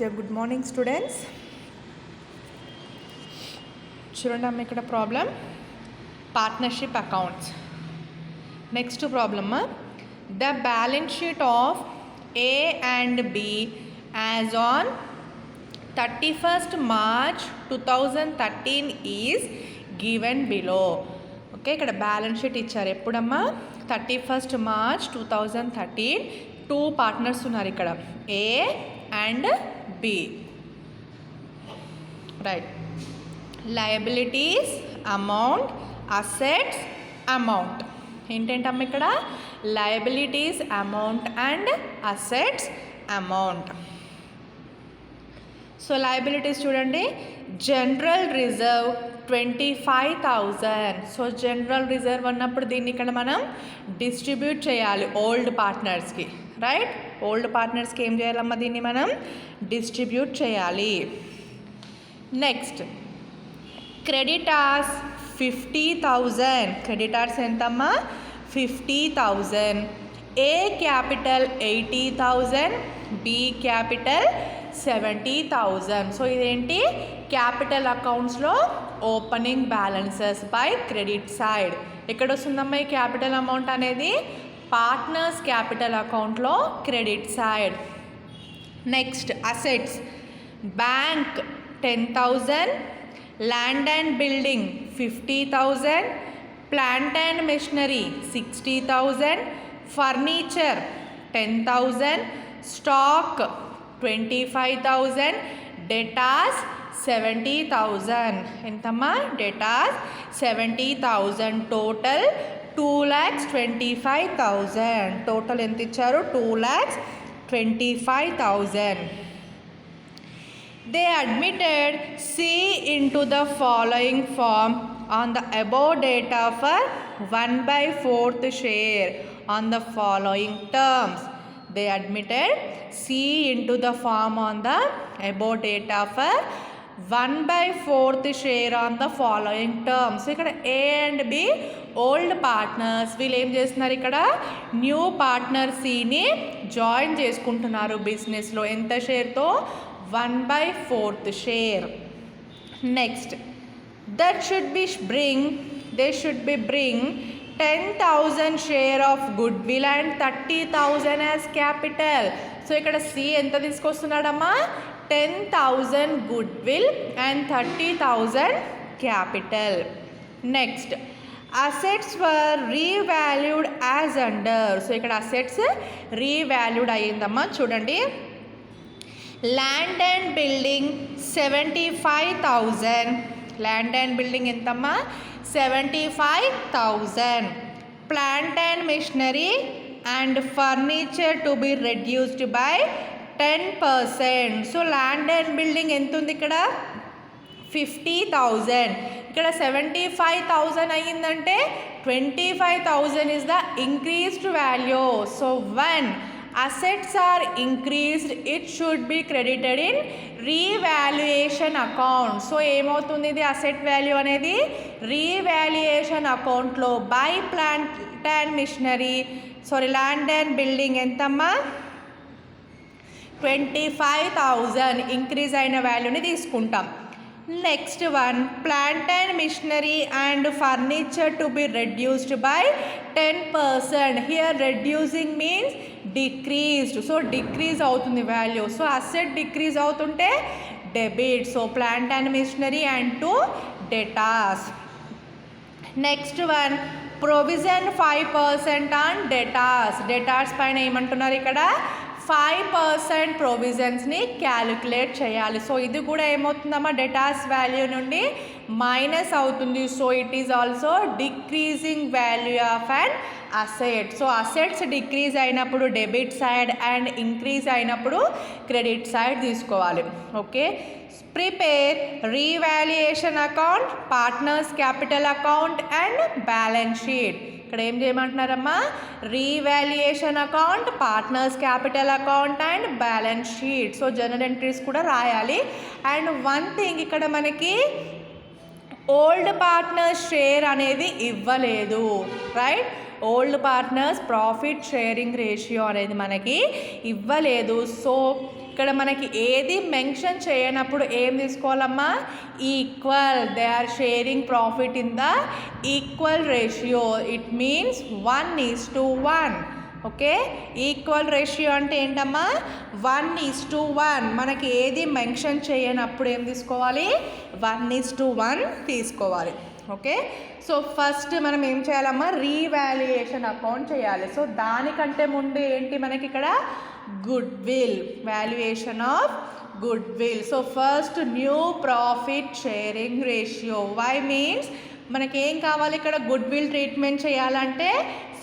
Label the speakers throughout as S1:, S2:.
S1: Good morning, students. చూడండి అమ్మ ఇక్కడ problem partnership accounts. Next problem the balance sheet of A and B as on 31st March 2013 is given below. Okay, ఇక్కడ balance sheet ఇచ్చారు ఎప్పుడమ్మా 31st March 2013. Two partners ఉన్నారు ఇక్కడ A and B. Right. Liabilities amount, assets amount. ఏంటంటమ్మా ఇక్కడ liabilities amount and assets amount. So liabilities చూడండి, general reserve 25,000. So general reserve అన్నప్పుడు దీన్ని ఇక్కడ మనం డిస్ట్రిబ్యూట్ చేయాలి ఓల్డ్ పార్ట్నర్స్కి. రైట్, ఓల్డ్ పార్ట్నర్స్కి ఏం చేయాలమ్మా, దీన్ని మనం డిస్ట్రిబ్యూట్ చేయాలి. Next creditors 50,000. క్రెడిటార్స్ ఎంతమ్మా 50,000. A capital 80,000, B capital 70,000. So ఇదేంటి క్యాపిటల్ అకౌంట్స్లో opening balances by credit side. ఎక్కడ వస్తుందమ్మా ఈ క్యాపిటల్ అమౌంట్ అనేది పార్ట్నర్స్ క్యాపిటల్ అకౌంట్లో credit side. Next assets bank 10,000, land and building 50,000, plant and machinery 60,000, furniture 10,000, stock 25,000, debtors 70,000. ఎంతమ్మా debtors 70,000. Total 2,25,000. Total ఎంత ఇచ్చారు 2,25,000. They admitted C into the following form on the above data for 1/4 share on the following terms. They admitted C into the form on the above data for 1/4 share on the following terms. ఇక్కడ A and B old partners, వీళ్ళు ఏం చేస్తున్నారు ఇక్కడ new partner Cని join చేసుకుంటున్నారు బిజినెస్లో. ఎంత షేర్తో 1/4 share. Next, they should be bring 10,000 share of goodwill and 30,000 as capital. So ఇక్కడ C ఎంత తీసుకొస్తున్నాడమ్మా 10,000 goodwill and 30,000 capital. Next, assets were revalued as under. So ఇక్కడ assets revalued అయ్యిందమ్మా. చూడండి, land and building 75,000. Land and building ఎంతమ్మా 75,000. Plant and machinery and furniture to be reduced by 10%. So land and building ఎంత ఉంది ఇక్కడ 50,000. ఇక్కడ 75,000 అయ్యిందంటే 25,000 is the increased value. So one assets are increased, it should be credited in revaluation account. So ఏమవుతుంది ఇది asset value అనేది revaluation అకౌంట్లో by plant and machinery land and building ఎంతమ్మా 25,000 ఇంక్రీజ్ అయిన వాల్యూని తీసుకుంటాం. Next one plant and machinery and furniture to be reduced by 10%. Here reducing means decreased. So decrease అవుతుంది value. So asset decrease అవుతుంటే debit. So plant and machinery and to debtors. Next one provision 5% on debtors. Debtors పైన ఏమంటున్నారు ఇక్కడ 5% ప్రొవిజన్స్ని calculate చేయాలి. So ఇది కూడా ఏమవుతుందమ్మా debtors value నుండి మైనస్ అవుతుంది. So it is also decreasing value of and asset. So assets decrease అయినప్పుడు డెబిట్ సైడ్ అండ్ ఇంక్రీజ్ అయినప్పుడు క్రెడిట్ సైడ్ తీసుకోవాలి. Okay, prepare revaluation account, partners capital account and balance sheet. ఇక్కడ ఏం చేయమంటున్నారమ్మా revaluation account, partners capital account and balance sheet. So general entries కూడా రాయాలి. And one thing ఇక్కడ మనకి ఓల్డ్ పార్ట్నర్స్ షేర్ అనేది ఇవ్వలేదు. Right, old partners profit sharing ratio అనేది మనకి ఇవ్వలేదు. సో ఇక్కడ మనకి ఏది మెన్షన్ చేయనప్పుడు ఏం తీసుకోవాలమ్మా, equal. They are sharing profit in the equal ratio. It means 1:1. Okay, equal ratio అంటే ఏంటమ్మా, 1:1. మనకి ఏది మెన్షన్ చేయనప్పుడు ఏం తీసుకోవాలి, 1:1 తీసుకోవాలి. ఓకే, సో ఫస్ట్ మనం ఏం చేయాలమ్మా, రీవాల్యుయేషన్ అకౌంట్ చేయాలి. సో దానికంటే ముందు ఏంటి మనకి ఇక్కడ, good will, valuation of good will. So first new profit sharing ratio. Why means మనకి ఏం కావాలి ఇక్కడ, గుడ్ విల్ ట్రీట్మెంట్ చేయాలంటే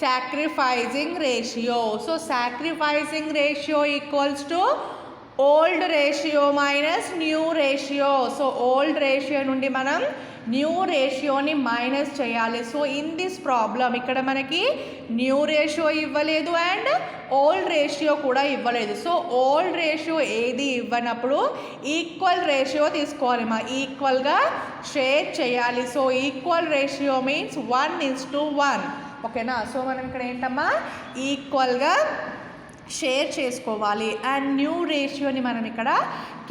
S1: sacrificing ratio. So sacrificing ratio equals to old ratio minus new ratio. So old ratio నుండి మనం new రేషియోని minus చేయాలి. So in this problem ఇక్కడ మనకి న్యూ రేషియో ఇవ్వలేదు అండ్ ఓల్డ్ రేషియో కూడా ఇవ్వలేదు. సో ఓల్డ్ రేషియో ఏది ఇవ్వనప్పుడు ఈక్వల్ రేషియో తీసుకోవాలి, మా ఈక్వల్గా షేర్ చేయాలి. So equal ratio means 1:1. ఓకేనా, సో మనం ఇక్కడ ఏంటమ్మా, ఈక్వల్గా షేర్ చేసుకోవాలి అండ్ న్యూ రేషియోని మనం ఇక్కడ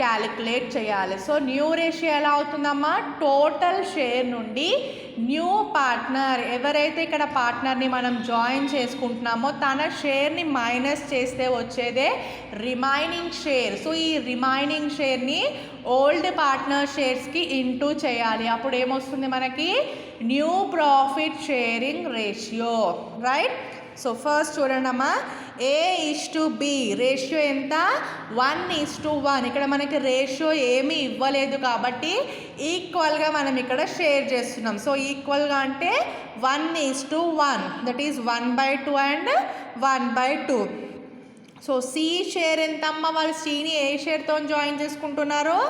S1: క్యాలిక్యులేట్ చేయాలి. సో న్యూ రేషియో ఎలా అవుతుందమ్మా, టోటల్ షేర్ నుండి న్యూ పార్ట్నర్, ఎవరైతే ఇక్కడ పార్ట్నర్ని మనం జాయిన్ చేసుకుంటున్నామో తన షేర్ని మైనస్ చేస్తే వచ్చేదే రిమైనింగ్ షేర్. సో ఈ రిమైనింగ్ షేర్ని ఓల్డ్ పార్ట్నర్ షేర్స్కి ఇంటూ చేయాలి. అప్పుడు ఏమొస్తుంది మనకి, new profit sharing ratio. Right, so first చూడండి అమ్మా, A:B రేషియో ఎంత, 1:1. ఇక్కడ మనకి రేషియో ఏమీ ఇవ్వలేదు కాబట్టి ఈక్వల్గా మనం ఇక్కడ షేర్ చేస్తున్నాం. సో ఈక్వల్గా అంటే 1:1, that is 1/2 and 1/2. So C share ఎంత అమ్మ, వాళ్ళు సిని ఏ షేర్తో జాయిన్ చేసుకుంటున్నారు,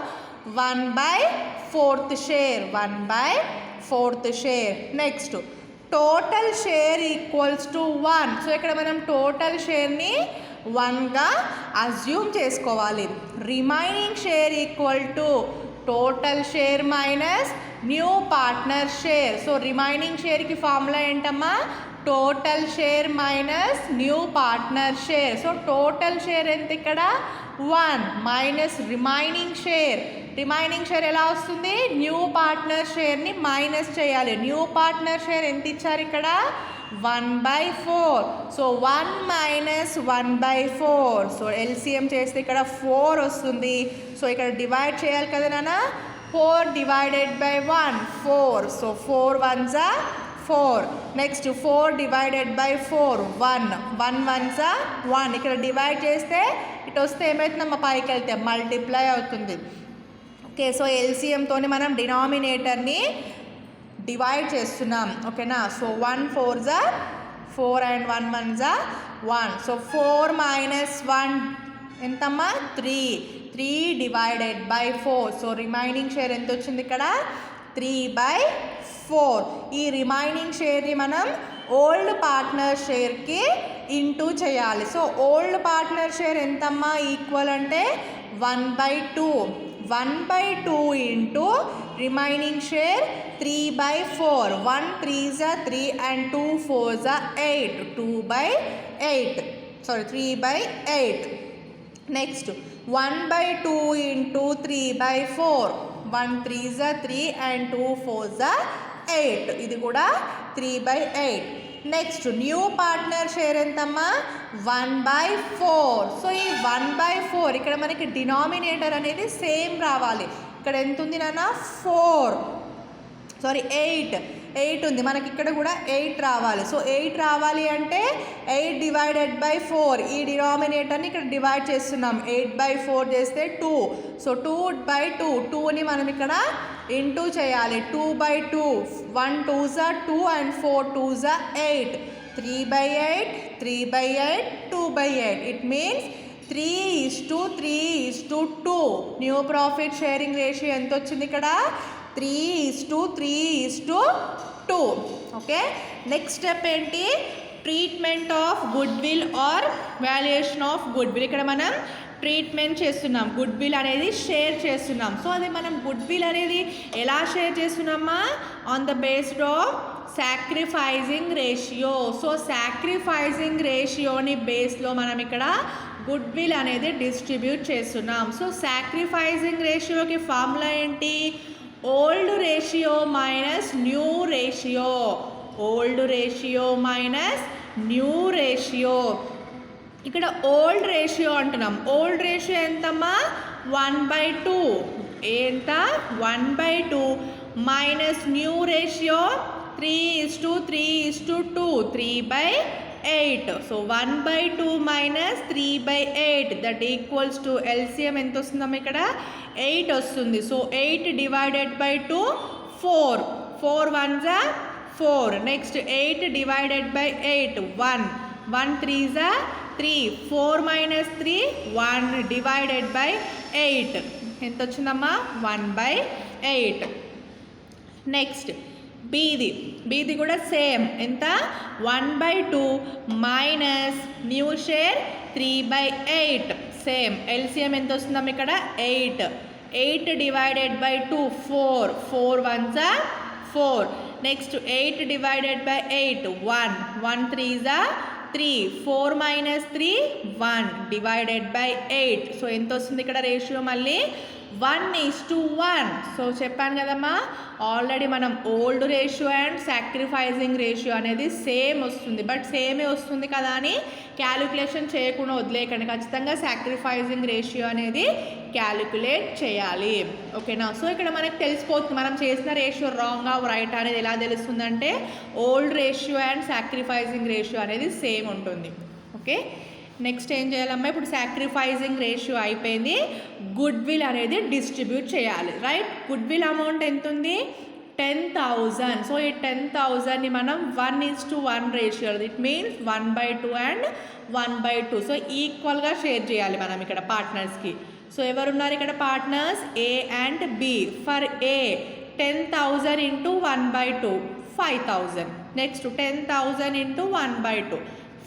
S1: 1/4 share, 1/4 share. Next total share equals to 1. So ఇక్కడ మనం టోటల్ షేర్ని 1గా అజ్యూమ్ చేసుకోవాలి. Remaining share equal to total share minus new partner share. So remaining షేర్కి ఫార్ములా ఏంటమ్మా, total share minus new partner share. So total share ఎంత ఇక్కడ, 1 minus remaining share. Remaining share ఎలా వస్తుంది, న్యూ పార్ట్నర్ షేర్ని మైనస్ చేయాలి. New partner share ఎంత ఇచ్చారు ఇక్కడ, 1/4. So 1 minus 1/4. సో ఎల్సిఎం చేస్తే ఇక్కడ 4 వస్తుంది. సో ఇక్కడ డివైడ్ చేయాలి కదా నాన్న, 4 divided by 1, 4. So 4 1s are 4. Next 4 divided by 4, 1. 1 1s are 1. ఇక్కడ డివైడ్ చేస్తే ఇటు వస్తే ఏమవుతుందమ్మా, పైకి వెళ్తే మల్టిప్లై అవుతుంది. ఓకే, సో ఎల్సిఎంతో మనం డినామినేటర్ని డివైడ్ చేస్తున్నాం. ఓకేనా, so 1 4s are 4 and 1 1s are 1. So 4 minus 1 ఎంతమ్మా, 3. 3 divided by 4. So remaining share ఎంత వచ్చింది ఇక్కడ, 3/4. ఈ రిమైనింగ్ షేర్ని మనం ఓల్డ్ పార్ట్నర్ షేర్కి ఇంటూ చేయాలి. సో ఓల్డ్ పార్ట్నర్ షేర్ ఎంతమ్మా, ఈక్వల్ అంటే 1/2. 1/2 into remaining share 3/4. 1 3s are 3 and 2 4s are 8. 2/8. Sorry, 3/8. Next 1/2 into 3/4. 1 3s are 3 and 2 4s are 8. ఇది కూడా 3/8. నెక్స్ట్ న్యూ పార్ట్నర్ షేర్ ఎంతమ్మా, 1/4. సో ఈ 1/4 ఇక్కడ మనకి డినామినేటర్ అనేది సేమ్ రావాలి. ఇక్కడ ఎంత ఉంది నాన్న, 8 ఉంది. మనకి ఇక్కడ కూడా 8 రావాలి. సో 8 రావాలి అంటే 8 డివైడెడ్ బై 4. ఈ డినామినేటర్ని ఇక్కడ డివైడ్ చేస్తున్నాం. 8/4 చేస్తే 2. సో 2/2. 2ని మనం ఇక్కడ ఇంటూ చేయాలి. 2/2. 1 2s are 2 and 4 2s are 8. 3/8. 3/8. 2/8. It means 3:3:2. New profit sharing ratio ఎంత వచ్చింది ఇక్కడ, 3:3:2. ఓకే, నెక్స్ట్ స్టెప్ ఏంటి, treatment of good will or valuation of good will. ఇక్కడ మనం ట్రీట్మెంట్ చేస్తున్నాం, గుడ్ విల్ అనేది షేర్ చేస్తున్నాం. సో అది మనం గుడ్ విల్ అనేది ఎలా షేర్ చేస్తున్నామా, on the based of sacrificing ratio. So sacrificing రేషియోని బేస్లో మనం ఇక్కడ గుడ్ విల్ అనేది డిస్ట్రిబ్యూట్ చేస్తున్నాం. సో సాక్రిఫైజింగ్ రేషియోకి ఫార్ములా ఏంటి? Old ratio minus new ratio. Old ratio minus new ratio. ఇక్కడ ఓల్డ్ రేషియో అంటున్నాం. ఓల్డ్ రేషియో ఎంతమ్మా? 1/2. ఎంత? 1/2 minus new ratio 3:3:2, 3/8. So 1/2 minus 3/8 that equals to LCM ఎంత వస్తుందమ్మా? ఇక్కడ 8 వస్తుంది. So 8 divided by 2 4. 4 1s are 4. Next 8 divided by 8 1. 1 3s are 3. 4 minus 3 1 divided by 8 ఎంత వచ్చిందమ్మా? 1/8. నెక్స్ట్ బీది కూడా సేమ్. ఎంత? 1/2 minus new share 3/8 same. LCM ఎంత వస్తుందమ్మా? ఇక్కడ 8. 8 divided by 2 4. 4 1s are 4. Next 8 divided by 8 1. 1 3s are 3. 4 minus 3 1 divided by 8. So ఎంత వస్తుంది ఇక్కడ రేషియో? మళ్ళీ 1:1. సో చెప్పాను కదమ్మా, ఆల్రెడీ మనం old ratio and sacrificing ratio అనేది సేమ్ వస్తుంది. బట్ సేమే వస్తుంది కదా అని క్యాలిక్యులేషన్ చేయకుండా వదిలేయకండి. ఖచ్చితంగా సాక్రిఫైజింగ్ రేషియో అనేది క్యాలిక్యులేట్ చేయాలి. ఓకేనా? సో ఇక్కడ మనకు తెలిసిపోతుంది మనం చేసిన రేషియో రాంగ్ ఆ రైట్ అనేది ఎలా తెలుస్తుందంటే old ratio and sacrificing ratio అనేది సేమ్ ఉంటుంది. ఓకే, నెక్స్ట్ ఏం చేయాలమ్మా? ఇప్పుడు సాక్రిఫైజింగ్ రేషియో అయిపోయింది. గుడ్ విల్ అనేది డిస్ట్రిబ్యూట్ చేయాలి. రైట్? గుడ్ విల్ అమౌంట్ ఎంత ఉంది? 10,000. సో ఈ 10,000ని మనం 1:1 ratio, it means 1/2 and 1/2. So ఈక్వల్గా షేర్ చేయాలి మనం ఇక్కడ పార్ట్నర్స్కి. సో ఎవరున్నారు ఇక్కడ పార్ట్నర్స్? A and B. For A 10,000 into 1/2 5,000. Next 10,000 into 1/2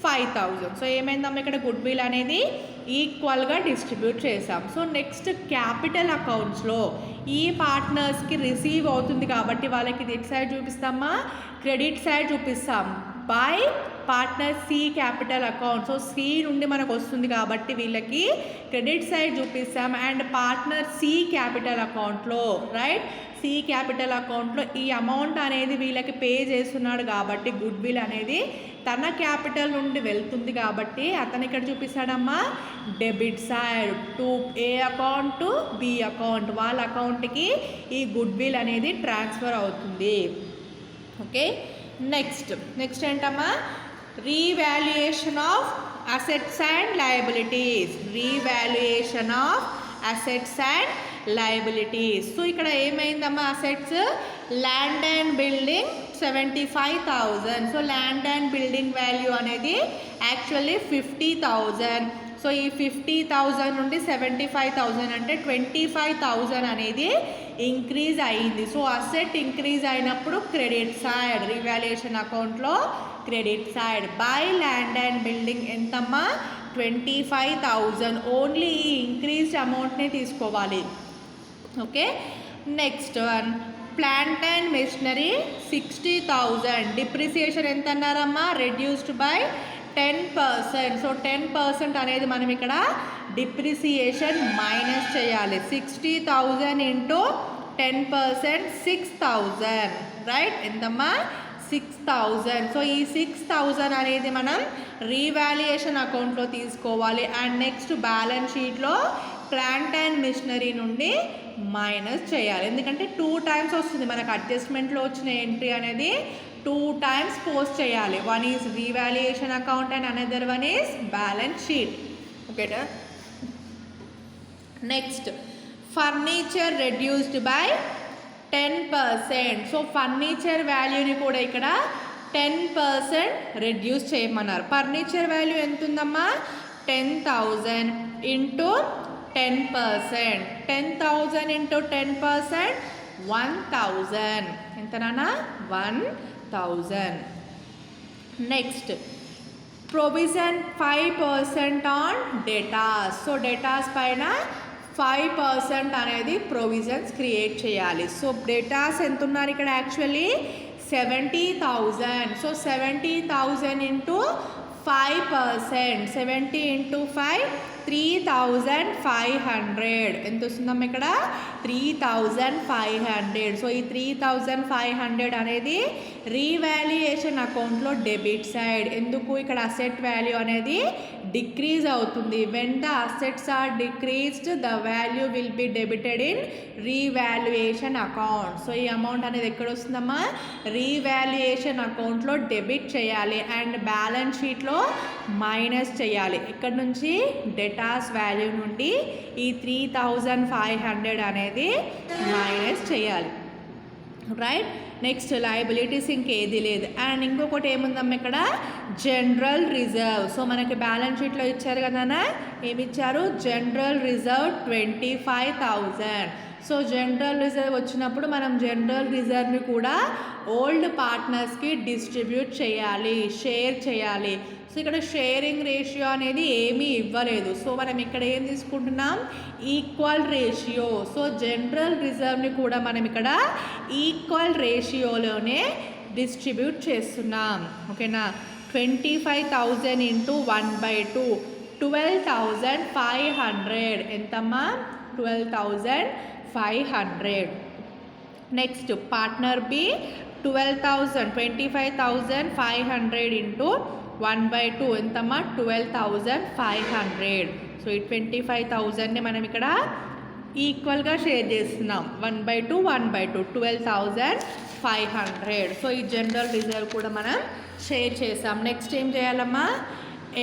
S1: 5,000. So ఏమైందమ్మా? ఇక్కడ గుడ్ విల్ అనేది ఈక్వల్గా డిస్ట్రిబ్యూట్ చేసాం. సో నెక్స్ట్ క్యాపిటల్ అకౌంట్స్లో ఈ పార్ట్నర్స్కి రిసీవ్ అవుతుంది కాబట్టి వాళ్ళకి ఇది సైడ్ చూపిస్తామా? క్రెడిట్ సైడ్ చూపిస్తాం by partner C capital account. So C నుండి మనకు వస్తుంది కాబట్టి వీళ్ళకి క్రెడిట్ సైడ్ చూపిస్తాం. అండ్ పార్ట్నర్ సి క్యాపిటల్ అకౌంట్లో, రైట్, సి క్యాపిటల్ అకౌంట్లో ఈ అమౌంట్ అనేది వీళ్ళకి పే చేస్తున్నాడు కాబట్టి గుడ్ విల్ అనేది తన క్యాపిటల్ నుండి వెళ్తుంది కాబట్టి అతను ఇక్కడ చూపిస్తాడమ్మా debit side to A account to B account. వాళ్ళ అకౌంట్కి ఈ గుడ్ విల్ అనేది ట్రాన్స్ఫర్ అవుతుంది. ఓకే, నెక్స్ట్ ఏంటమ్మా? Revaluation of assets and liabilities. Revaluation of assets and liabilities. So ఇక్కడ ఏమైందమ్మా? Assets land and building 75,000. So land and building value అనేది actually 50,000. So ఈ 50,000 నుండి 75,000 అంటే 25,000 అనేది ఇంక్రీజ్ అయ్యింది. సో అసెట్ ఇంక్రీజ్ అయినప్పుడు క్రెడిట్ సైడ్ రీవాల్యుయేషన్ అకౌంట్లో credit side by land and building ఎంతమ్మా? 25,000. ఓన్లీ ఈ ఇంక్రీజ్డ్ అమౌంట్ని తీసుకోవాలి. Okay, next one plant and machinery 60,000. Depreciation ఎంత అన్నారమ్మా? Reduced by 10%. సో 10% అనేది మనం ఇక్కడ డిప్రిసియేషన్ మైనస్ చేయాలి. 60,000 ఇంటూ 10% 6,000. రైట్? ఎంతమ్మా? 6,000. సో ఈ 6,000 అనేది మనం రీవాల్యుయేషన్ అకౌంట్లో తీసుకోవాలి. అండ్ నెక్స్ట్ బ్యాలెన్స్ షీట్లో ప్లాంట్ అండ్ మిషనరీ నుండి మైనస్ చేయాలి. ఎందుకంటే 2 times వస్తుంది మనకు అడ్జస్ట్మెంట్లో వచ్చిన ఎంట్రీ అనేది 2 times పోస్ట్ చేయాలి. One is revaluation account and another one is balance sheet. ఓకేనా? Next furniture reduced by 10%. So furniture వాల్యూని కూడా ఇక్కడ 10% రెడ్యూస్ చేయమన్నారు. ఫర్నిచర్ వాల్యూ ఎంత ఉందమ్మా? 10,000 ఇంటూ 10%. 10,000 ఇంటూ 10% 1,000. ఎంతనా? 1,000. Next provision 5% on datas. So debtors పైన 5% అనేది ప్రొవిజన్స్ క్రియేట్ చేయాలి. సో డేటాస్ ఎంత ఉన్నారు ఇక్కడ? యాక్చువల్లీ 70,000. So 70,000 into 5%. 70 into 5, 3,500. ఎంత వస్తుందమ్మా ఇక్కడ 3,500. సో ఈ 3,500 అనేది రీవాల్యుయేషన్ అకౌంట్లో డెబిట్ సైడ్. ఎందుకు ఇక్కడ అసెట్ వాల్యూ అనేది డిక్రీజ్ అవుతుంది. When the assets are decreased the value will be debited in revaluation account. So ఈ అమౌంట్ అనేది ఎక్కడ వస్తుందమ్మా రీవాల్యుయేషన్ అకౌంట్లో డెబిట్ చేయాలి అండ్ బ్యాలెన్స్ షీట్లో మైనస్ చేయాలి. ఇక్కడ నుంచి డెటాస్ వాల్యూ నుండి ఈ 3,500 అనేది మైనస్ చేయాలి. రైట్. నెక్స్ట్ లయబిలిటీస్ ఇంకేది లేదు. అండ్ ఇంకొకటి ఏముందమ్మా ఇక్కడ జనరల్ రిజర్వ్. సో మనకి బ్యాలెన్స్ షీట్లో ఇచ్చారు కదా, ఏమి ఇచ్చారు general reserve 25,000. So general reserve వచ్చినప్పుడు మనం జనరల్ రిజర్వ్ని కూడా ఓల్డ్ పార్ట్నర్స్కి డిస్ట్రిబ్యూట్ చేయాలి, షేర్ చేయాలి. సో ఇక్కడ షేరింగ్ రేషియో అనేది ఏమీ ఇవ్వలేదు. సో మనం ఇక్కడ ఏం తీసుకుంటున్నాం ఈక్వల్ రేషియో. సో జనరల్ రిజర్వ్ని కూడా మనం ఇక్కడ ఈక్వల్ రేషియోలోనే డిస్ట్రిబ్యూట్ చేస్తున్నాం. ఓకేనా. 25,000 ఇంటూ 1/2, 12,500. ఎంతమ్మా 12,500. నెక్స్ట్ పార్ట్నర్ బి 12,000, 25,500 ఇంటూ 1/2 ఎంతమ్మా 12,500. సో ఈ 25,000ని మనం ఇక్కడ ఈక్వల్గా షేర్ చేస్తున్నాం. 1/2, 1/2, 12,500. సో ఈ జనరల్ రిజర్వ్ కూడా మనం షేర్ చేసాం. నెక్స్ట్ ఏం చేయాలమ్మా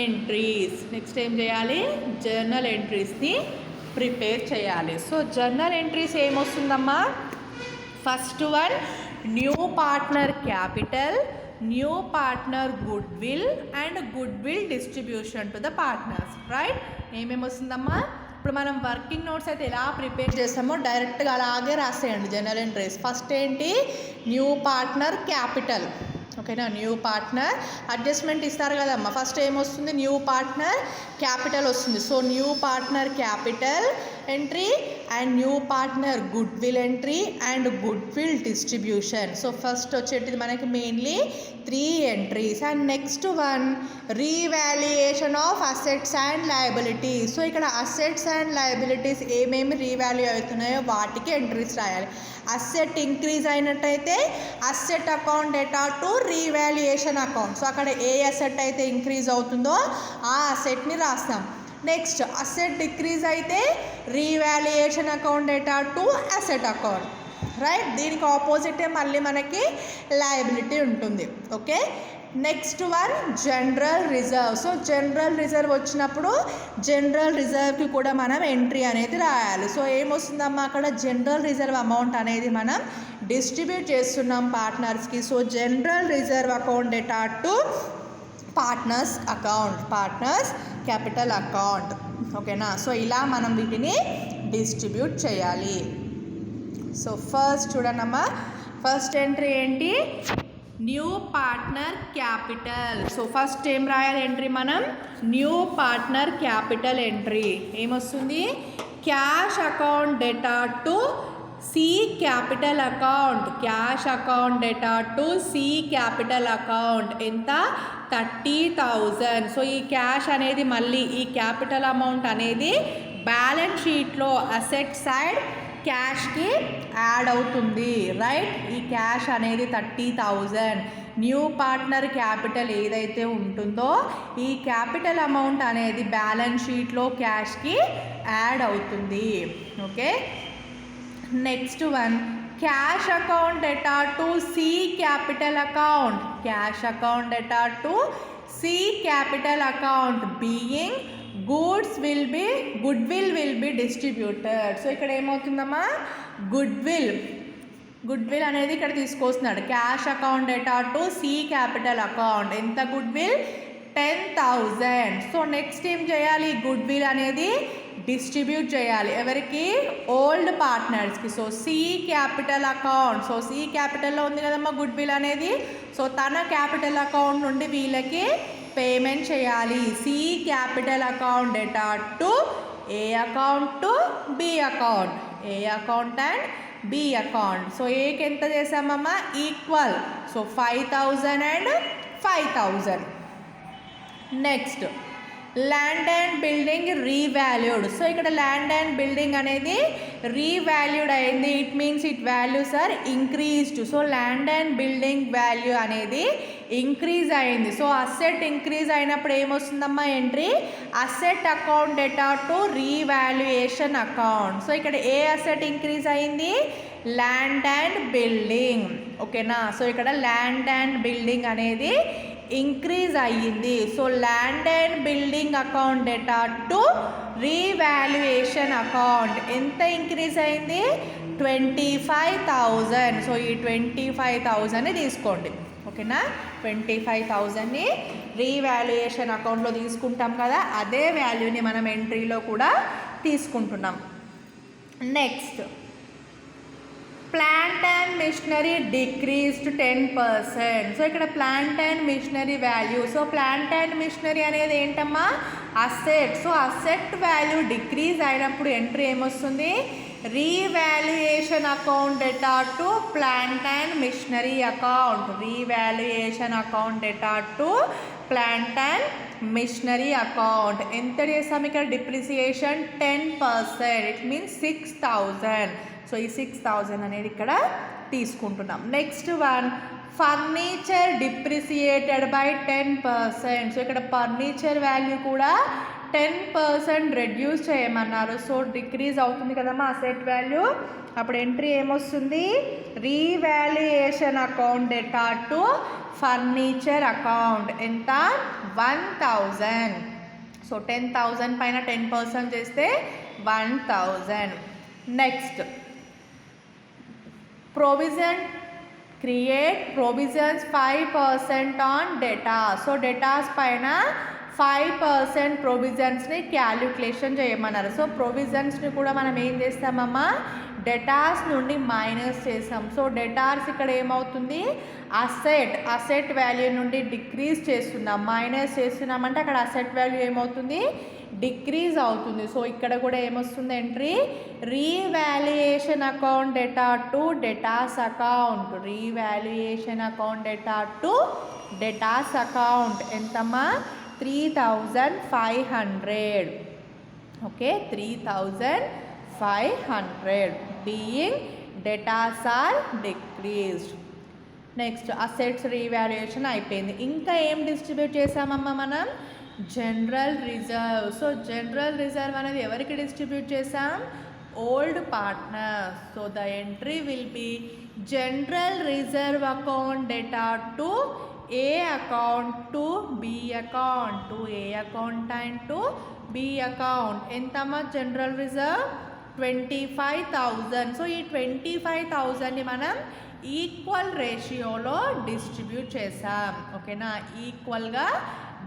S1: ఎంట్రీస్. నెక్స్ట్ ఏం చేయాలి జర్నల్ ఎంట్రీస్ని ప్రిపేర్ చేయాలి. సో జర్నల్ ఎంట్రీస్ ఏమొస్తుందమ్మా first one new partner capital, new partner goodwill and goodwill distribution to the partners. Right. ఏమేమి వస్తుందమ్మా ఇప్పుడు మనం వర్కింగ్ నోట్స్ అయితే ఎలా ప్రిపేర్ చేస్తామో డైరెక్ట్గా అలాగే రాసేయండి జనరల్ ఎంట్రీస్. ఫస్ట్ ఏంటి న్యూ పార్ట్నర్ క్యాపిటల్. ఓకేనా. న్యూ పార్ట్నర్ అడ్జస్ట్మెంట్ ఇస్తారు కదమ్మా. ఫస్ట్ ఏమొస్తుంది న్యూ పార్ట్నర్ క్యాపిటల్ వస్తుంది. So new partner capital entry and new partner goodwill entry and goodwill distribution. So first వచ్చేటిది మనకి mainly 3 entries. And next one revaluation of assets and liabilities. So ఇక్కడ assets and liabilities ఏమేమి revalue అవుతున్నాయో వాటికి entries రాయాలి. Asset increase అయినట్టయితే asset account data to revaluation account. So అక్కడ ఏ asset అయితే ఇంక్రీజ్ అవుతుందో ఆ అసెట్ని రాస్తాం. నెక్స్ట్ అసెట్ డిక్రీజ్ అయితే revaluation account data to asset account. Right. దీనికి ఆపోజిటే మళ్ళీ మనకి లయబిలిటీ ఉంటుంది. Okay. Next one general reserve. So general reserve వచ్చినప్పుడు జనరల్ రిజర్వ్కి కూడా మనం ఎంట్రీ అనేది రాయాలి. సో ఏమొస్తుందమ్మా అక్కడ జనరల్ రిజర్వ్ అమౌంట్ అనేది మనం డిస్ట్రిబ్యూట్ చేస్తున్నాం పార్ట్నర్స్కి. So general reserve account data to partners account, partners capital account. ఓకేనా. సో ఇలా మనం వీటిని డిస్ట్రిబ్యూట్ చేయాలి. సో ఫస్ట్ చూడనమ్మా ఫస్ట్ ఎంట్రీ ఏంటి new partner capital. So first ఏం రాయాలి ఎంట్రీ మనం న్యూ పార్ట్నర్ క్యాపిటల్ ఎంట్రీ. ఏమొస్తుంది cash account data to C capital account, cash account data to C capital account ఎంత 30,000. సో ఈ క్యాష్ అనేది మళ్ళీ ఈ క్యాపిటల్ అమౌంట్ అనేది బ్యాలెన్స్ షీట్లో అసెట్ సైడ్ క్యాష్కి యాడ్ అవుతుంది. రైట్. ఈ క్యాష్ అనేది 30,000. న్యూ పార్ట్నర్ క్యాపిటల్ ఏదైతే ఉంటుందో ఈ క్యాపిటల్ అమౌంట్ అనేది బ్యాలెన్స్ షీట్లో క్యాష్కి యాడ్ అవుతుంది. Okay. Next one cash account data to C capital account, cash account data to C capital account being goodwill will be distributed. So ఇక్కడ ఏమవుతుందమ్మా goodwill అనేది ఇక్కడ తీసుకొస్తున్నాడు. Cash account data to C capital account ఎంత goodwill 10,000. So next ఏం చేయాలి goodwill అనేది distribute చేయాలి ఎవరికి ఓల్డ్ పార్ట్నర్స్కి. So C capital account. So C క్యాపిటల్లో ఉంది కదమ్మా గుడ్ విల్ అనేది. సో తన క్యాపిటల్ అకౌంట్ నుండి వీళ్ళకి పేమెంట్ చేయాలి. C capital account data to A account to B account, A account and B account. So ఏకి ఎంత చేసామమ్మా equal. So 5000 and 5000. Next land and building revalued. So ఇక్కడ land and building అనేది revalued అయింది. It means it values are increased. So land and building value అనేది increase అయింది. So asset increase అయినప్పుడు ఏమొస్తుందమ్మా entry asset account data to revaluation account. So ఇక్కడ ఏ asset increase అయింది land and building. ఓకేనా. So ఇక్కడ ల్యాండ్ అండ్ బిల్డింగ్ అనేది increase అయ్యింది. So land and building account data to revaluation account ఎంత ఇంక్రీజ్ అయింది 25,000. సో ఈ 25,000ని తీసుకోండి. ఓకేనా. 25,000ని రీవాల్యుయేషన్ అకౌంట్లో తీసుకుంటాం కదా, అదే వాల్యూని మనం ఎంట్రీలో కూడా తీసుకుంటున్నాం. Next plant and machinery decreased 10%. So ఇక్కడ plant and machinery value. So plant and machinery అనేది ఏంటమ్మా asset. So asset value decrease అయినప్పుడు ఎంట్రీ ఏమొస్తుంది revaluation account data to plant and machinery account. Revaluation account data to plant and machinery account. ఎంత చేస్తాం ఇక్కడ depreciation 10%. It means 6,000. So ఈ 6,000 అనేది ఇక్కడ తీసుకుంటున్నాం. Next one furniture depreciated by 10%. So ఇక్కడ ఫర్నిచర్ వాల్యూ కూడా 10% రెడ్యూస్ చేయమన్నారు. సో డిక్రీజ్ అవుతుంది కదమ్మా అసెట్ వాల్యూ. అప్పుడు ఎంట్రీ ఏమొస్తుంది revaluation account data to furniture account. ఎంత 1,000. సో 10,000 పైన 10% చేస్తే 1,000. Next provision create provisions 5% on debtor. So debtors పైన 5% ప్రొవిజన్స్ని క్యాలిక్యులేషన్ చేయమన్నారు. సో ప్రొవిజన్స్ని కూడా మనం ఏం చేస్తామమ్మా డేటాస్ నుండి మైనస్ చేసాం. సో డేటాస్ ఇక్కడ ఏమవుతుంది అసెట్ వాల్యూ నుండి డిక్రీజ్ చేస్తున్నాం, మైనస్ చేస్తున్నామంటే అక్కడ అసెట్ వాల్యూ ఏమవుతుంది డిక్రీజ్ అవుతుంది. సో ఇక్కడ కూడా ఏమొస్తుంది entry revaluation account data to debtors account. Revaluation account data to debtors account ఎంతమ్మా 3,500. Okay 3,500 being debtors are decreased. Next assets revaluation అయిపోయింది. ఇంకా ఏం డిస్ట్రిబ్యూట్ చేసామమ్మా మనం general reserve. So general reserve అనేది ఎవరికి డిస్ట్రిబ్యూట్ చేసాం old partner. So the entry will be general reserve account data to A account to B account. To A account and to B account. ఎంతమ్మా general reserve 25,000. So ఈ 25,000ని మనం equal రేషియోలో distribute చేసాం. ఓకేనా ఈక్వల్గా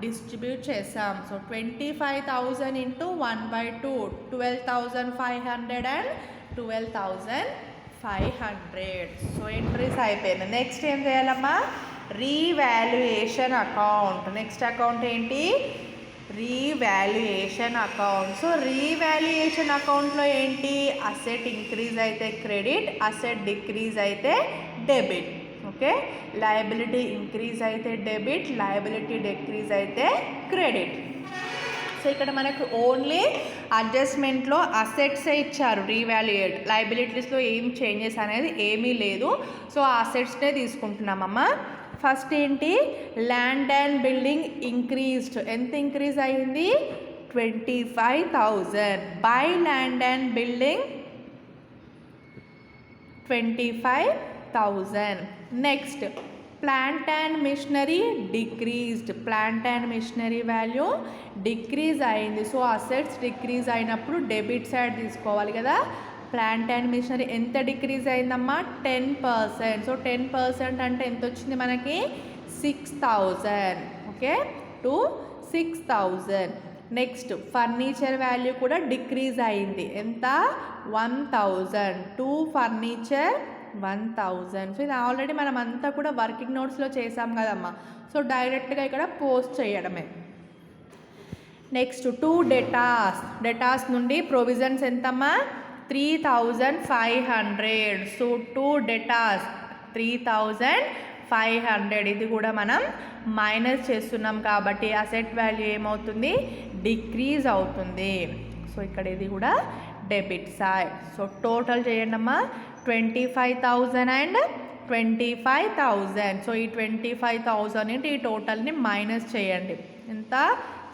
S1: డిస్ట్రిబ్యూట్ చేసాం. So 25,000 into 1/2 12,500 and 12,500. So entries అయిపోయింది. Next ఏం చేయాలమ్మా రీవాల్యుయేషన్ అకౌంట్. నెక్స్ట్ అకౌంట్ ఏంటి రీవాల్యుయేషన్ అకౌంట్. సో రీవాల్యుయేషన్ అకౌంట్లో ఏంటి అసెట్ ఇంక్రీజ్ అయితే క్రెడిట్, అసెట్ డిక్రీజ్ అయితే డెబిట్. ఓకే లయబిలిటీ ఇంక్రీజ్ అయితే డెబిట్, లయబిలిటీ డిక్రీజ్ అయితే క్రెడిట్. సో ఇక్కడ మనకు ఓన్లీ అడ్జస్ట్మెంట్లో అసెట్సే ఇచ్చారు రీవాల్యుయేట్, లయబిలిటీస్లో ఏం చేంజెస్ అనేది ఏమీ లేదు. సో ఆ అసెట్స్నే తీసుకుంటున్నామమ్మా. ఫస్ట్ ఏంటి ల్యాండ్ అండ్ బిల్డింగ్ ఇంక్రీజ్డ్. ఎంత ఇంక్రీజ్ అయింది 25,000. By land and building 25,000. Next plant and machinery decreased. Plant and machinery value decrease అయింది. సో అసెట్స్ డిక్రీజ్ అయినప్పుడు డెబిట్ సైడ్ తీసుకోవాలి కదా. ప్లాంట్ అండ్ మిషనరీ ఎంత డిక్రీజ్ అయిందమ్మా 10%. సో 10% అంటే ఎంత వచ్చింది మనకి 6,000. Okay to 6,000. Next furniture value కూడా డిక్రీజ్ అయింది. ఎంత 1,000. To furniture 1,000. సో ఇది ఆల్రెడీ మనం అంతా కూడా వర్కింగ్ నోట్స్లో చేసాం కదమ్మా. సో డైరెక్ట్గా ఇక్కడ పోస్ట్ చేయడమే. Next to datas. డేటాస్ నుండి ప్రొవిజన్స్ ఎంతమ్మా 3,500. So 2 debtors 3,500. ఇది కూడా మనం మైనస్ చేస్తున్నాం కాబట్టి అసెట్ వాల్యూ ఏమవుతుంది, డిక్రీజ్ అవుతుంది. సో ఇక్కడ ఇది కూడా డెబిట్ సైడ్. సో టోటల్ చేయండి అమ్మా, 25,000 అండ్ 25,000. సో ఈ 25,000 ఈ టోటల్ని మైనస్ చేయండి. ఎంత,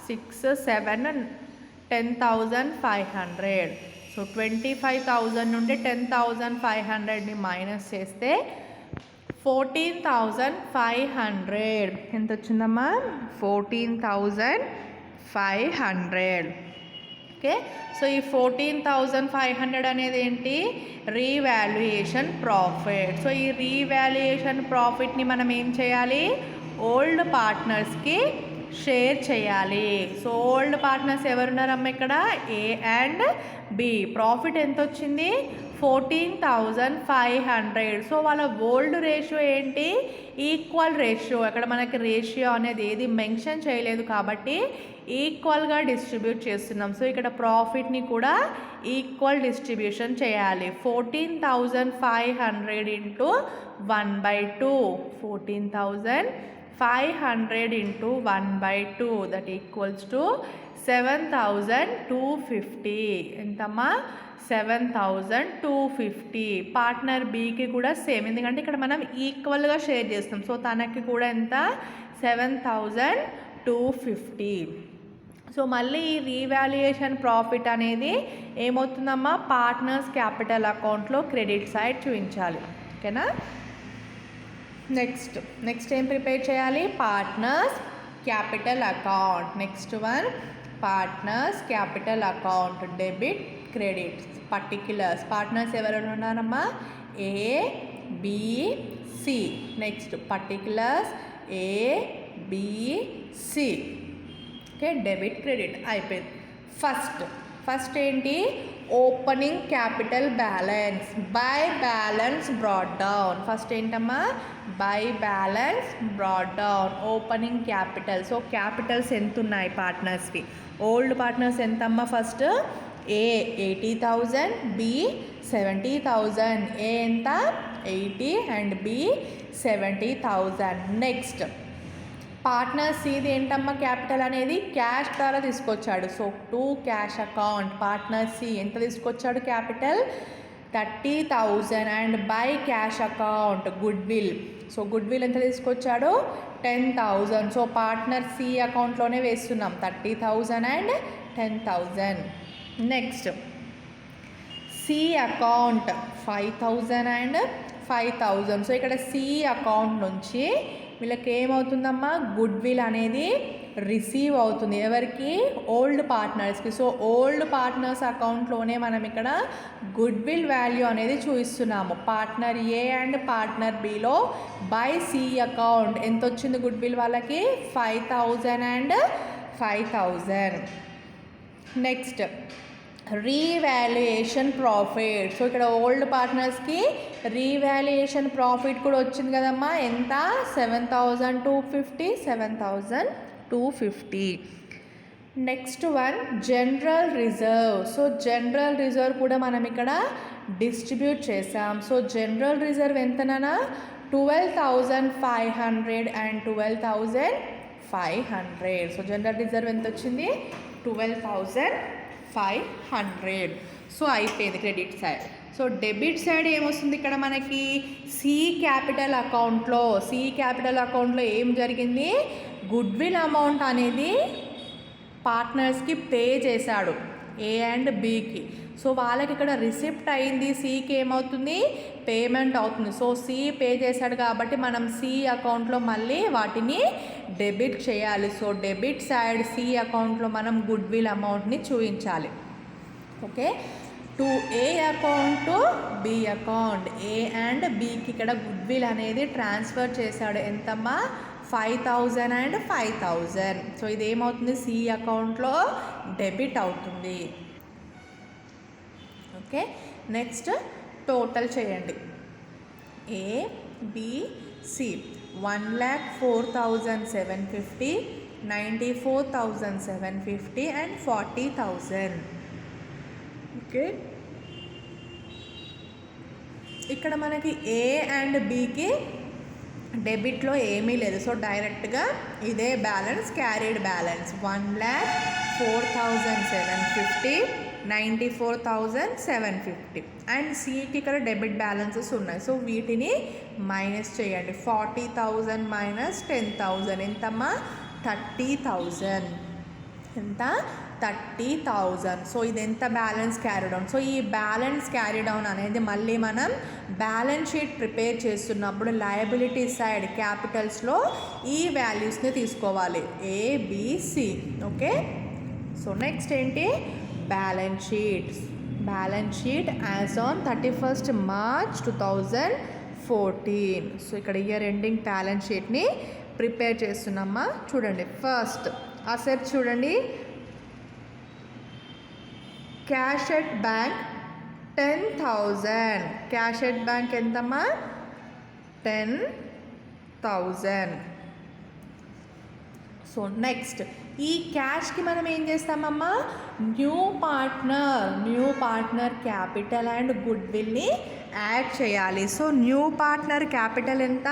S1: 6, 7, 10,500. సో 25,000 నుండి 10,500ని మైనస్ చేస్తే 14,500 ఎంత వచ్చిందమ్మా, 14,500. ఓకే, సో ఈ 14,500 అనేది ఏంటి, రీవాల్యుయేషన్ ప్రాఫిట్. సో ఈ రీవాల్యుయేషన్ ప్రాఫిట్ని మనం ఏం చేయాలి, ఓల్డ్ పార్ట్నర్స్కి షేర్ చేయాలి. సో ఓల్డ్ పార్ట్నర్స్ ఎవరున్నారమ్మ ఇక్కడ, ఏ అండ్ బి. ప్రాఫిట్ ఎంత వచ్చింది, 14,500. సో వాళ్ళ ఓల్డ్ రేషియో ఏంటి, ఈక్వల్ రేషియో. అక్కడ మనకి రేషియో అనేది ఏది మెన్షన్ చేయలేదు కాబట్టి ఈక్వల్గా డిస్ట్రిబ్యూట్ చేస్తున్నాం. సో ఇక్కడ ప్రాఫిట్ని కూడా ఈక్వల్ డిస్ట్రిబ్యూషన్ చేయాలి. 14,500 into 1/2. 14,500 into 1/2 that equals to 7,250. ఎంతమ్మా, 7,250. పార్ట్నర్ బికి కూడా సేమ్, ఎందుకంటే ఇక్కడ మనం ఈక్వల్గా షేర్ చేస్తాం. సో తనకి కూడా ఎంత, 7,250. సో మళ్ళీ ఈ రీవాల్యుయేషన్ ప్రాఫిట్ అనేది ఏమవుతుందమ్మా, పార్ట్నర్స్ క్యాపిటల్ అకౌంట్లో క్రెడిట్ సైడ్ చూపించాలి. ఓకేనా. నెక్స్ట్ ఏం ప్రిపేర్ చేయాలి, partners capital account. Next one, partners capital account, debit credits. Particulars, partners ఎవరు ఉన్నారమ్మా, A, B, C. Next particulars A, B, C. Okay, debit credit అయిపోయింది. ఫస్ట్ ఏంటి, opening capital balance, by balance brought down. First ఏంటమ్మా, by balance brought down, opening capital. So capitals ఎంత ఉన్నాయి పార్ట్నర్స్కి, old partners ఎంతమ్మా, first A 80,000, B 70,000. A ఎంత, 80 and B 70,000. Next partner సిది ఏంటమ్మా, క్యాపిటల్ అనేది క్యాష్ ద్వారా తీసుకొచ్చాడు. So to cash account, partner C ఎంత తీసుకొచ్చాడు capital, 30,000 and by cash account good will. So goodwill ఎంత తీసుకొచ్చాడు, 10,000. సో పార్ట్నర్ సి అకౌంట్లోనే వేస్తున్నాం, 30,000 and 10,000. Next C account 5,000 and 5,000. So ఇక్కడ సి అకౌంట్ నుంచి వీళ్ళకి ఏమవుతుందమ్మా, గుడ్ విల్ అనేది రిసీవ్ అవుతుంది. ఎవరికి, ఓల్డ్ పార్ట్నర్స్కి. సో ఓల్డ్ పార్ట్నర్స్ అకౌంట్లోనే మనం ఇక్కడ గుడ్ విల్ వాల్యూ అనేది చూపిస్తున్నాము. పార్ట్నర్ ఏ అండ్ పార్ట్నర్ బిలో బై సి అకౌంట్ ఎంత వచ్చింది గుడ్ విల్ వాళ్ళకి, 5,000 and 5,000. Next revaluation profit. So ఇక్కడ ఓల్డ్ పార్ట్నర్స్కి రీవాల్యుయేషన్ ప్రాఫిట్ కూడా వచ్చింది కదమ్మా, ఎంత, 7,250. 7,250. Next one, general reserve. So general reserve కూడా మనం ఇక్కడ డిస్ట్రిబ్యూట్ చేసాం. సో జనరల్ రిజర్వ్ ఎంతనా, 12,500 అండ్ 12,500. సో జనరల్ రిజర్వ్ ఎంత వచ్చింది, 12,500. సో అయిపోయింది credit side. So debit side ఏమొస్తుంది ఇక్కడ మనకి, సి క్యాపిటల్ అకౌంట్లో ఏం జరిగింది, గుడ్ విల్ అమౌంట్ అనేది పార్ట్నర్స్కి పే చేశాడు, ఏ అండ్ బికి. సో వాళ్ళకి ఇక్కడ రిసిప్ట్ అయింది, సికి ఏమవుతుంది, పేమెంట్ అవుతుంది. సో సి పే చేశాడు కాబట్టి మనం సి అకౌంట్లో మళ్ళీ వాటిని డెబిట్ చేయాలి. సో డెబిట్ సైడ్ సి అకౌంట్లో మనం గుడ్ విల్ అమౌంట్ని చూపించాలి. Okay, to A account to B account, A and బికి ఇక్కడ గుడ్ విల్ అనేది ట్రాన్స్ఫర్ చేశాడు. ఎంతమ్మా, 5,000 అండ్ 5,000. సో ఇదేమవుతుంది, సి అకౌంట్లో డెబిట్ అవుతుంది. ఓకే, నెక్స్ట్ టోటల్ చేయండి. A, B, C 1,04,750, 94,750 and 40,000. Okay, ఇక్కడ మనకి ఏ అండ్ బికి డెబిట్లో ఏమీ లేదు, సో డైరెక్ట్గా ఇదే బ్యాలెన్స్, క్యారీడ్ బ్యాలెన్స్ 1,04,750, 94,750. అండ్ సికి ఇక్కడ డెబిట్ బ్యాలెన్సెస్ ఉన్నాయి, సో వీటిని మైనస్ చేయండి. 40,000 మైనస్ 10,000 ఎంతమ్మా? 30,000. ఎంత? 30,000. సో ఇది ఎంత బ్యాలెన్స్ క్యారీ డౌన్. సో ఈ బ్యాలెన్స్ క్యారీ డౌన్ అనేది మళ్ళీ మనం బ్యాలెన్స్ షీట్ ప్రిపేర్ చేస్తున్నప్పుడు లయబిలిటీ సైడ్ క్యాపిటల్స్లో ఈ వాల్యూస్ని తీసుకోవాలి, ఏబిసి. ఓకే, సో నెక్స్ట్ ఏంటి? Balance sheet. Balance sheet as on 31st March 2014. So ఇక్కడ ఇయర్ ఎండింగ్ బ్యాలెన్స్ షీట్ని ప్రిపేర్ చేస్తున్నామా. చూడండి, ఫస్ట్ అసెట్స్ చూడండి, cash at bank 10,000. Cash at bank ఎంతమ్మా? 10,000. సో నెక్స్ట్ ఈ క్యాష్కి మనం ఏం చేస్తామమ్మా? న్యూ పార్ట్నర్ క్యాపిటల్ అండ్ గుడ్ విల్ని యాడ్ చేయాలి. సో న్యూ పార్ట్నర్ క్యాపిటల్ ఎంత?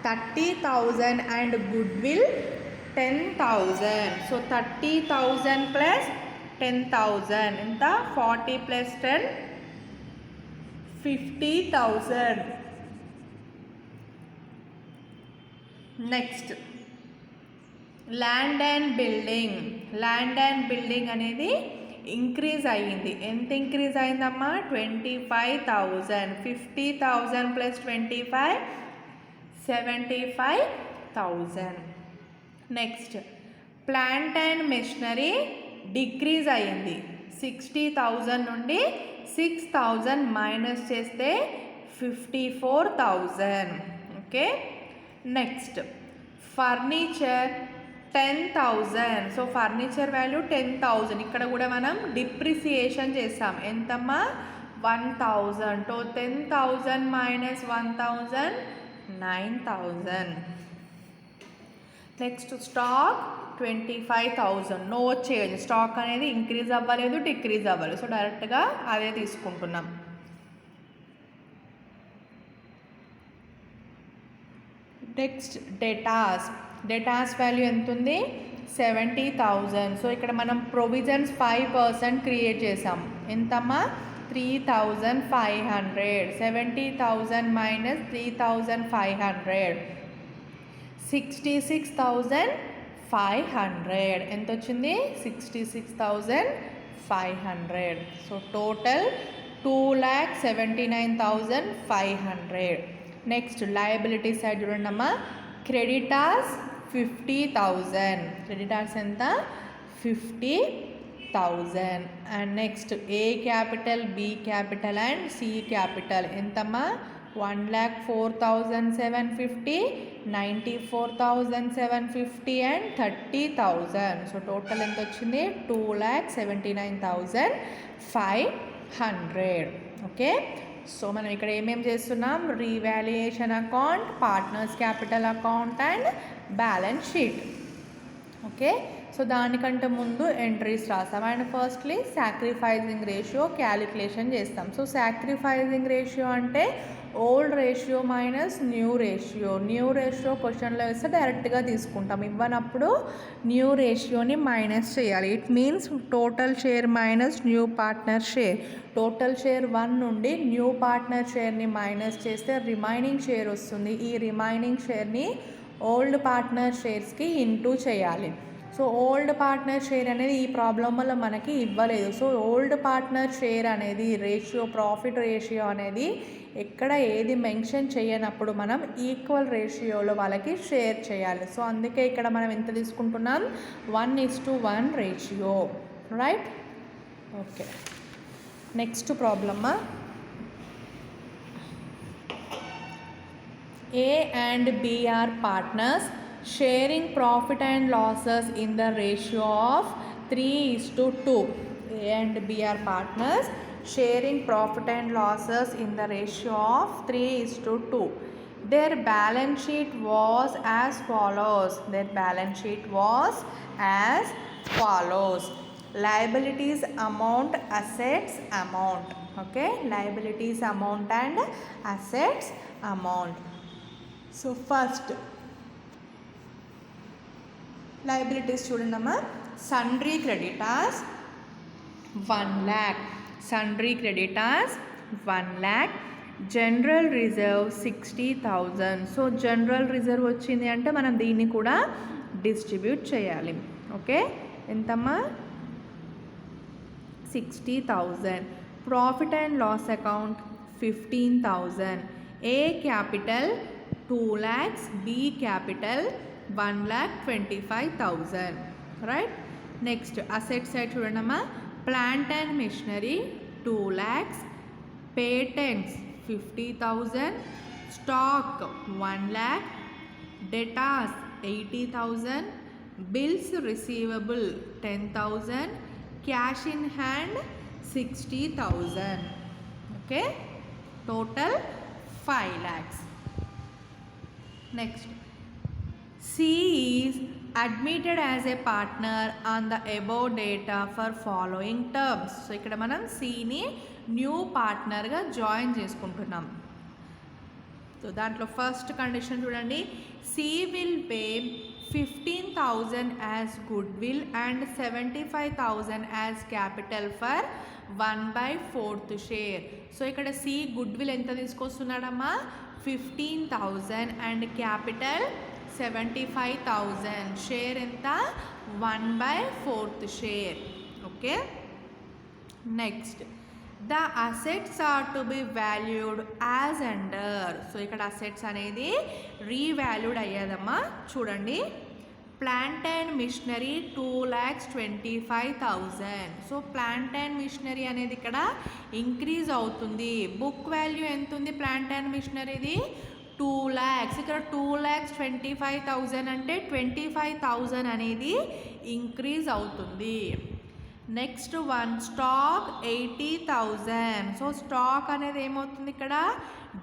S1: 30,000 and goodwill 10,000. So 30,000 plus 10,000 ఎంత? 40 plus 10 50,000. Next land and building అనేది ఇంక్రీజ్ అయ్యింది. ఎంత ఇంక్రీజ్ అయిందమ్మా? 25,000. 50,000 plus 25 75,000. Next plant and machinery decrease అయ్యింది. 60,000 నుండి 6,000 మైనస్ చేస్తే 54,000. Okay, next furniture 10,000. So furniture value 10,000. ఇక్కడ కూడా మనం డిప్రిసియేషన్ చేస్తాం. ఎంతమ్మా? 1,000. So 10,000 minus 1,000 9,000. Next stock 25,000. No change. Stock అనేది ఇంక్రీజ్ అవ్వలేదు, డిక్రీజ్ అవ్వలేదు, సో డైరెక్ట్గా అదే తీసుకుంటున్నాం. నెక్స్ట్ డేటాస్ వాల్యూ ఎంత ఉంది? 70,000. సో ఇక్కడ మనం ప్రొవిజన్స్ 5% క్రియేట్ చేసాం. ఎంతమ్మా? 3,500. 70,000 మైనస్ 3,500 66,500. ఎంత వచ్చింది? 66,500. So total 2,79,500. Next liability side చూడండి అమ్మా, క్రెడిటార్స్ 50,000. క్రెడిటార్స్ ఎంత? 50,000. And next A capital, B capital and C capital ఎంతమ్మా? 1,04,750, 94,750 అండ్ 30,000. సో టోటల్ ఎంత వచ్చింది? 2,79,500. ఓకే, సో మనం ఇక్కడ ఏమేమి చేస్తున్నాం? Revaluation account, partners capital account and balance sheet. Okay, so దానికంటే ముందు ఎంట్రీస్ రాస్తాం. And firstly sacrificing ratio calculation చేస్తాం. సో సాక్రిఫైజింగ్ రేషియో అంటే old ratio minus new ratio క్వశ్చన్లో వేస్తే డైరెక్ట్గా తీసుకుంటాం. ఇవ్వనప్పుడు న్యూ రేషియోని మైనస్ చేయాలి. It means total share minus new partner share. Total share 1 నుండి న్యూ పార్ట్నర్ షేర్ని మైనస్ చేస్తే రిమైనింగ్ షేర్ వస్తుంది. ఈ రిమైనింగ్ షేర్ని ఓల్డ్ పార్ట్నర్ షేర్స్కి ఇంటూ చేయాలి. సో ఓల్డ్ పార్ట్నర్ షేర్ అనేది ఈ ప్రాబ్లం వల్ల మనకి ఇవ్వలేదు. సో ఓల్డ్ పార్ట్నర్ షేర్ అనేది రేషియో, ప్రాఫిట్ రేషియో అనేది ఎక్కడ ఏది మెన్షన్ చేయనప్పుడు మనం ఈక్వల్ రేషియోలో వాళ్ళకి షేర్ చేయాలి. సో అందుకే ఇక్కడ మనం ఎంత తీసుకుంటున్నాం? 1:1 రేషియో, రైట్? ఓకే, నెక్స్ట్ ప్రాబ్లమ్మా. A and B are partners sharing profit and losses in the ratio of 3:2. A and B are partners sharing profit and losses in the ratio of 3:2. Their balance sheet was as follows. liabilities amount, assets amount. Okay, liabilities amount and assets amount. So first liabilities చూడండమ్మా, sundry creditors 1 lakh, sundry creditors 1 lakh, general reserve 60,000. So general reserve వచ్చింది అంటే మనం దీన్ని కూడా distribute చేయాలి. Okay, ఎంతమ్మా? 60,000. Profit and loss account 15,000. A capital 2 lakhs, B capital 1,25,000. Right. Next asset side చూడండమ్మా, plant and machinery 2 lakhs, patents 50,000, stock 1 lakh, debtors 80,000, bills receivable 10,000, cash in hand 60,000. Okay, total 5 lakhs. Next, C is admitted as a partner on the above data for following terms. So ఇక్కడ మనం Cని new పార్ట్నర్గా join చేసుకుంటున్నాం. So దాంట్లో first condition చూడండి, C will pay 15,000 as goodwill and 75,000 as capital for 1/4 share. సో ఇక్కడ C goodwill ఎంత తీసుకొస్తున్నాడమ్మా? 15,000 and capital 75,000. Share ఎంత? 1/4 share. Okay. Next, the assets are to be valued as under. So ఇక్కడ assets అనేది revalued అయ్యేదమ్మా. చూడండి, plant and machinery 2,25,000. So plant and machinery అనేది ఇక్కడ ఇంక్రీజ్ అవుతుంది. బుక్ వాల్యూ ఎంత ఉంది ప్లాంట్ అండ్ మిషనరీది? 2 lakhs. ఇక్కడ 2,25,000 అంటే 25,000 అనేది ఇంక్రీజ్ అవుతుంది. Next one, stock 80,000. So stock అనేది ఏమవుతుంది ఇక్కడ?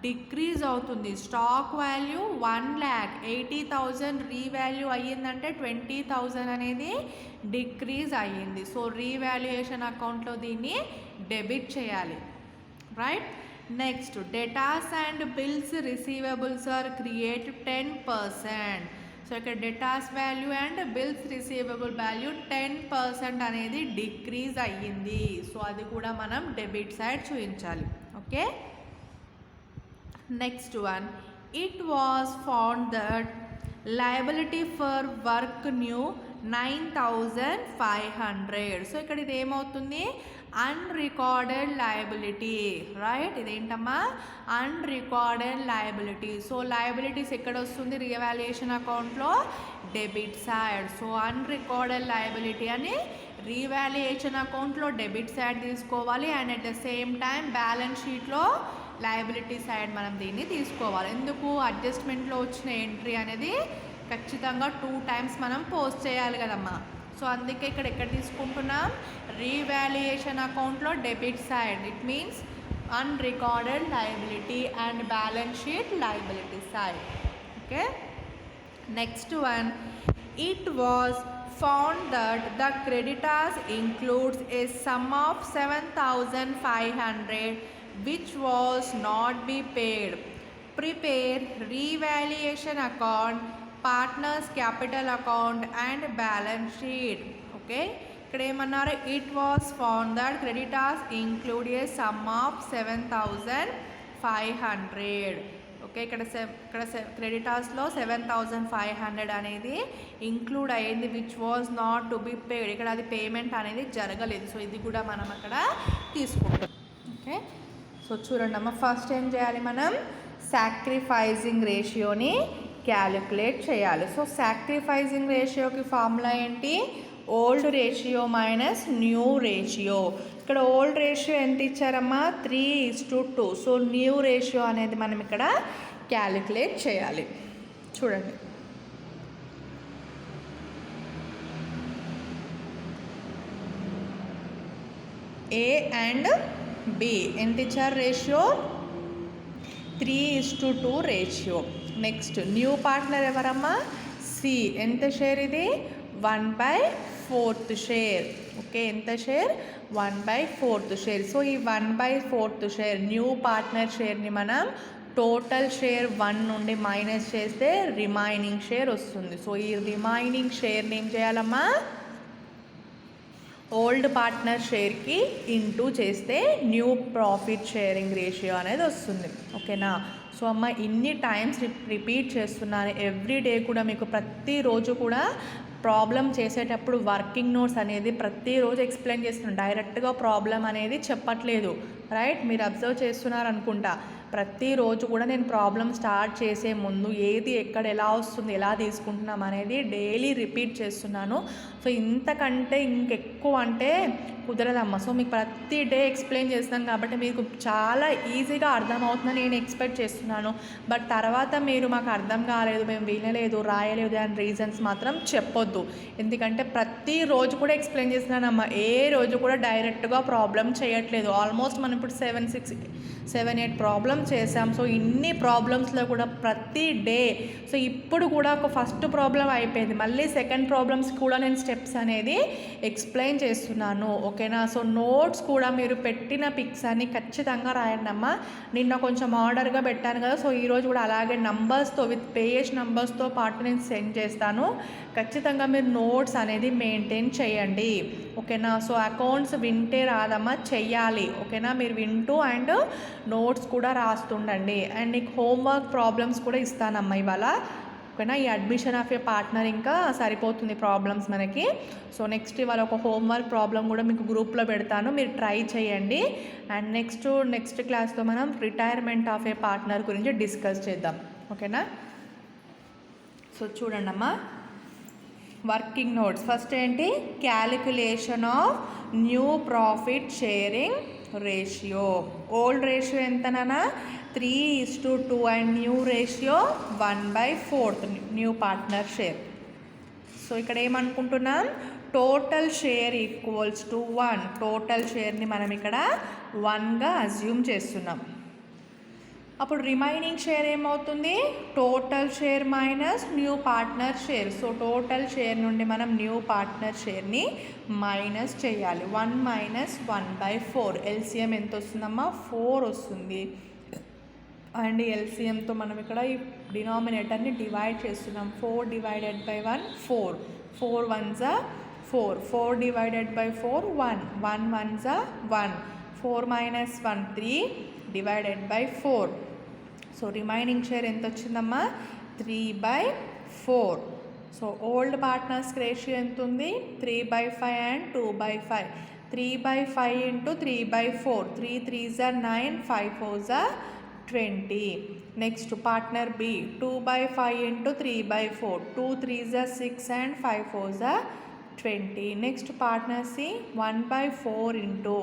S1: డిక్రీజ్ అవుతుంది. స్టాక్ వాల్యూ 1 lakh, 80,000 రీవాల్యూ అయ్యిందంటే 20,000 అనేది డిక్రీజ్ అయ్యింది. సో రీవాల్యుయేషన్ అకౌంట్లో దీన్ని డెబిట్ చేయాలి. Right. Next, debtors and bills receivables are create 10%. So ఇక్కడ debtors value and bills receivable value 10% అనేది డిక్రీజ్ అయ్యింది. సో అది కూడా మనం డెబిట్ సైడ్ చూపించాలి. Okay. Next one, it was found that liability for work new 9,500. So ఇక్కడ ఇది ఏమవుతుంది? Unrecorded liability. రైట్, ఇదేంటమ్మా? Unrecorded liability. సో లయబిలిటీస్ ఎక్కడ వస్తుంది? రీవాల్యుయేషన్ అకౌంట్లో debit side. So unrecorded liability అని రీవాల్యుయేషన్ అకౌంట్లో డెబిట్ సైడ్ తీసుకోవాలి. And at the same time balance షీట్లో లయబిలిటీ సైడ్ మనం దీన్ని తీసుకోవాలి. ఎందుకు? అడ్జస్ట్మెంట్లో వచ్చిన ఎంట్రీ అనేది ఖచ్చితంగా 2 times మనం పోస్ట్ చేయాలి కదమ్మా. సో అందుకే ఇక్కడ ఎక్కడ తీసుకుంటున్నాం? రీవాల్యుయేషన్ అకౌంట్లో debit side. It means unrecorded liability and balance sheet liability side. Okay. Next one, it was found that the creditors includes a sum of 7,500 which was not be paid. Prepare revaluation account, partners capital account and balance sheet. Okay, ఇక్కడ ఏమన్నారు? It was found that creditors include A sum of 7,500. Okay, ఇక్కడ క్రెడిటార్స్లో 7,500 అనేది include అయ్యింది. Which was not to be paid. ఇక్కడ అది payment అనేది జరగలేదు. So ఇది కూడా మనం అక్కడ తీసుకుంటాం. ఓకే. సో చూడండి అమ్మ, ఫస్ట్ ఏం చేయాలి? మనం సాక్రిఫైజింగ్ రేషియోని క్యాలిక్యులేట్ చేయాలి. సో సాక్రిఫైజింగ్ రేషియోకి ఫార్ములా ఏంటి? Old ratio minus new ratio. ఇక్కడ ఓల్డ్ రేషియో ఎంత ఇచ్చారమ్మా? 3:2. సో న్యూ రేషియో అనేది మనం ఇక్కడ క్యాలిక్యులేట్ చేయాలి. చూడండి, ఏ అండ్ బి ఎంత ఇచ్చారు ratio? 3:2 ratio. Next new partner ఎవరమ్మా? సి. ఎంత షేర్ ఇది? 1/4 షేర్. ఓకే, ఎంత షేర్? 1/4 షేర్. సో ఈ 1/4 షేర్ న్యూ పార్ట్నర్ షేర్ని మనం టోటల్ షేర్ 1 నుండి మైనస్ చేస్తే రిమైనింగ్ షేర్ వస్తుంది. సో ఈ రిమైనింగ్ షేర్ని ఏం చేయాలమ్మా? ఓల్డ్ పార్ట్నర్ షేర్కి ఇంటూ చేస్తే న్యూ ప్రాఫిట్ షేరింగ్ రేషియో అనేది వస్తుంది. ఓకేనా? సో అమ్మ ఇన్ని టైమ్స్ రిపీట్ చేస్తున్నాను. ఎవ్రీ డే కూడా మీకు ప్రతిరోజు కూడా ప్రాబ్లం చేసేటప్పుడు వర్కింగ్ నోట్స్ అనేది ప్రతిరోజు ఎక్స్ప్లెయిన్ చేస్తున్నాను. డైరెక్ట్గా ప్రాబ్లం అనేది చెప్పట్లేదు, రైట్? మీరు అబ్జర్వ్ చేస్తున్నారు అనుకుంటా. ప్రతిరోజు కూడా నేను ప్రాబ్లం స్టార్ట్ చేసే ముందు ఏది ఎక్కడ ఎలా వస్తుంది, ఎలా తీసుకుంటున్నాం అనేది డైలీ రిపీట్ చేస్తున్నాను. సో ఇంతకంటే ఇంకెక్కువ అంటే కుదరదమ్మా. సో మీకు ప్రతి డే ఎక్స్ప్లెయిన్ చేస్తున్నాను కాబట్టి మీకు చాలా ఈజీగా అర్థమవుతుందని నేను ఎక్స్పెక్ట్ చేస్తున్నాను. బట్ తర్వాత మీరు మాకు అర్థం కాలేదు, మేము వినలేదు, రాయలేదు అని రీజన్స్ మాత్రం చెప్పొద్దు. ఎందుకంటే ప్రతిరోజు కూడా ఎక్స్ప్లెయిన్ చేస్తున్నానమ్మా. ఏ రోజు కూడా డైరెక్ట్గా ప్రాబ్లం చేయట్లేదు. ఆల్మోస్ట్ మనం ఇప్పుడు 7-8 ప్రాబ్లమ్స్ చేసాం. సో ఇన్ని ప్రాబ్లమ్స్లో కూడా ప్రతి డే, సో ఇప్పుడు కూడా ఒక ఫస్ట్ ప్రాబ్లం అయిపోయింది, మళ్ళీ సెకండ్ ప్రాబ్లమ్స్ కూడా నేను స్టెప్స్ అనేది ఎక్స్ప్లెయిన్ చేస్తున్నాను. ఓకేనా? సో నోట్స్ కూడా మీరు పెట్టిన పిక్స్ అని ఖచ్చితంగా రాయండి అమ్మా. నిన్న కొంచెం ఆర్డర్గా పెట్టాను కదా, సో ఈరోజు కూడా అలాగే నంబర్స్తో విత్ పేజ్ నంబర్స్తో పాటు నేను సెండ్ చేస్తాను. ఖచ్చితంగా మీరు నోట్స్ అనేది మెయింటైన్ చేయండి. ఓకేనా? సో అకౌంట్స్ వింటే రాదమ్మా, చెయ్యాలి. ఓకేనా? మీరు వింటూ అండ్ నోట్స్ కూడా రాస్తుండండి. అండ్ నీకు హోంవర్క్ ప్రాబ్లమ్స్ కూడా ఇస్తానమ్మా ఇవాళ. ఓకేనా? ఈ అడ్మిషన్ ఆఫ్ ఏ పార్ట్నర్ ఇంకా సరిపోతుంది ప్రాబ్లమ్స్ మనకి. సో నెక్స్ట్ ఇవాళ ఒక హోంవర్క్ ప్రాబ్లం కూడా మీకు గ్రూప్లో పెడతాను, మీరు ట్రై చేయండి. అండ్ నెక్స్ట్ క్లాస్లో మనం రిటైర్మెంట్ ఆఫ్ ఏ పార్ట్నర్ గురించి డిస్కస్ చేద్దాం. ఓకేనా? సో చూడండి అమ్మా, వర్కింగ్ నోట్స్ ఫస్ట్ ఏంటి? Calculation of new profit sharing ratio. Old ratio ఎంతనా? 3:2 and new ratio 1/4 new partner share. So ఇక్కడ ఏమనుకుంటున్నాం? Total share equals to 1. Total షేర్ని మనం ఇక్కడ 1గా అజ్యూమ్ చేస్తున్నాం. అప్పుడు రిమైనింగ్ షేర్ ఏమవుతుంది? Total share minus new partner share. So total share నుండి మనం న్యూ పార్ట్నర్ షేర్ని మైనస్ చేయాలి. 1 - 1/4. ఎల్సిఎం ఎంత వస్తుందమ్మా? 4 వస్తుంది. అండ్ ఎల్సిఎంతో మనం ఇక్కడ ఈ డినామినేటర్ని డివైడ్ చేస్తున్నాం. 4 / 1 4. 4 1s 4. 4 / 4 1. 1 1s 1. 4 - 1 3 / 4. So remaining share ఎంత వచ్చిందమ్మా? 3/4. సో ఓల్డ్ పార్ట్నర్స్ రేషియో ఎంత ఉంది? 3/5 and 2/5. 3/5 × 3/4. 3 3s 9. 5 4s 20. Next partner B 2/5 × 3/4. 2 3s 6 and 5 4s 20. Next partner C 1/4 into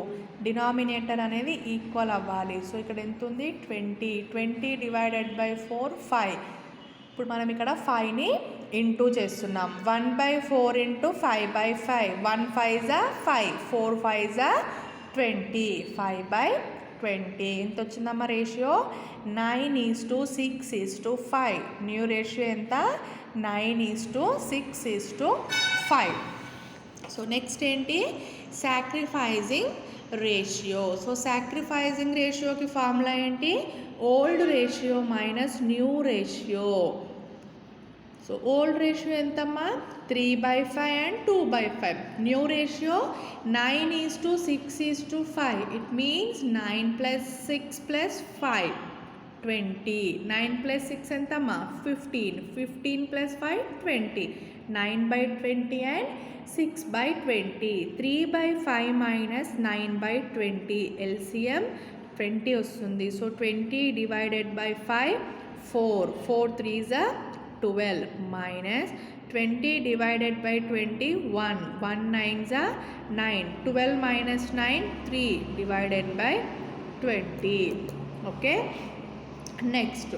S1: denominator అనేది ఈక్వల్ అవ్వాలి. సో ఇక్కడ ఎంత ఉంది? 20. 20 / 4 5. ఇప్పుడు మనం ఇక్కడ 5ని ఇంటూ చేస్తున్నాం. 1/4 × 5/5. 1 5s 5. 4 5s 20. 5/20. ఎంత వచ్చిందమ్మా రేషియో? 9:6:5. న్యూ రేషియో ఎంత? 9:6:5. సో నెక్స్ట్ ఏంటి? Sacrificing ratio. సో సాక్రిఫైజింగ్ రేషియోకి ఫార్ములా ఏంటి? Old ratio minus new ratio. So old ratio ఎంతమ్మా? 3/5 and 2/5. New ratio 9:6:5. It means 9 + 6 + 5 20. 9 + 6 ఎంతమ్మా? 15. 15 + 5 20. 9/20 and 6/20. 3/5 minus 9/20. LCM 20 వస్తుంది. So 20 / 5 4. 4 3s 12 minus 20 / 20 1. 1 9s 9. 12 minus 9 3 / 20. Okay. Next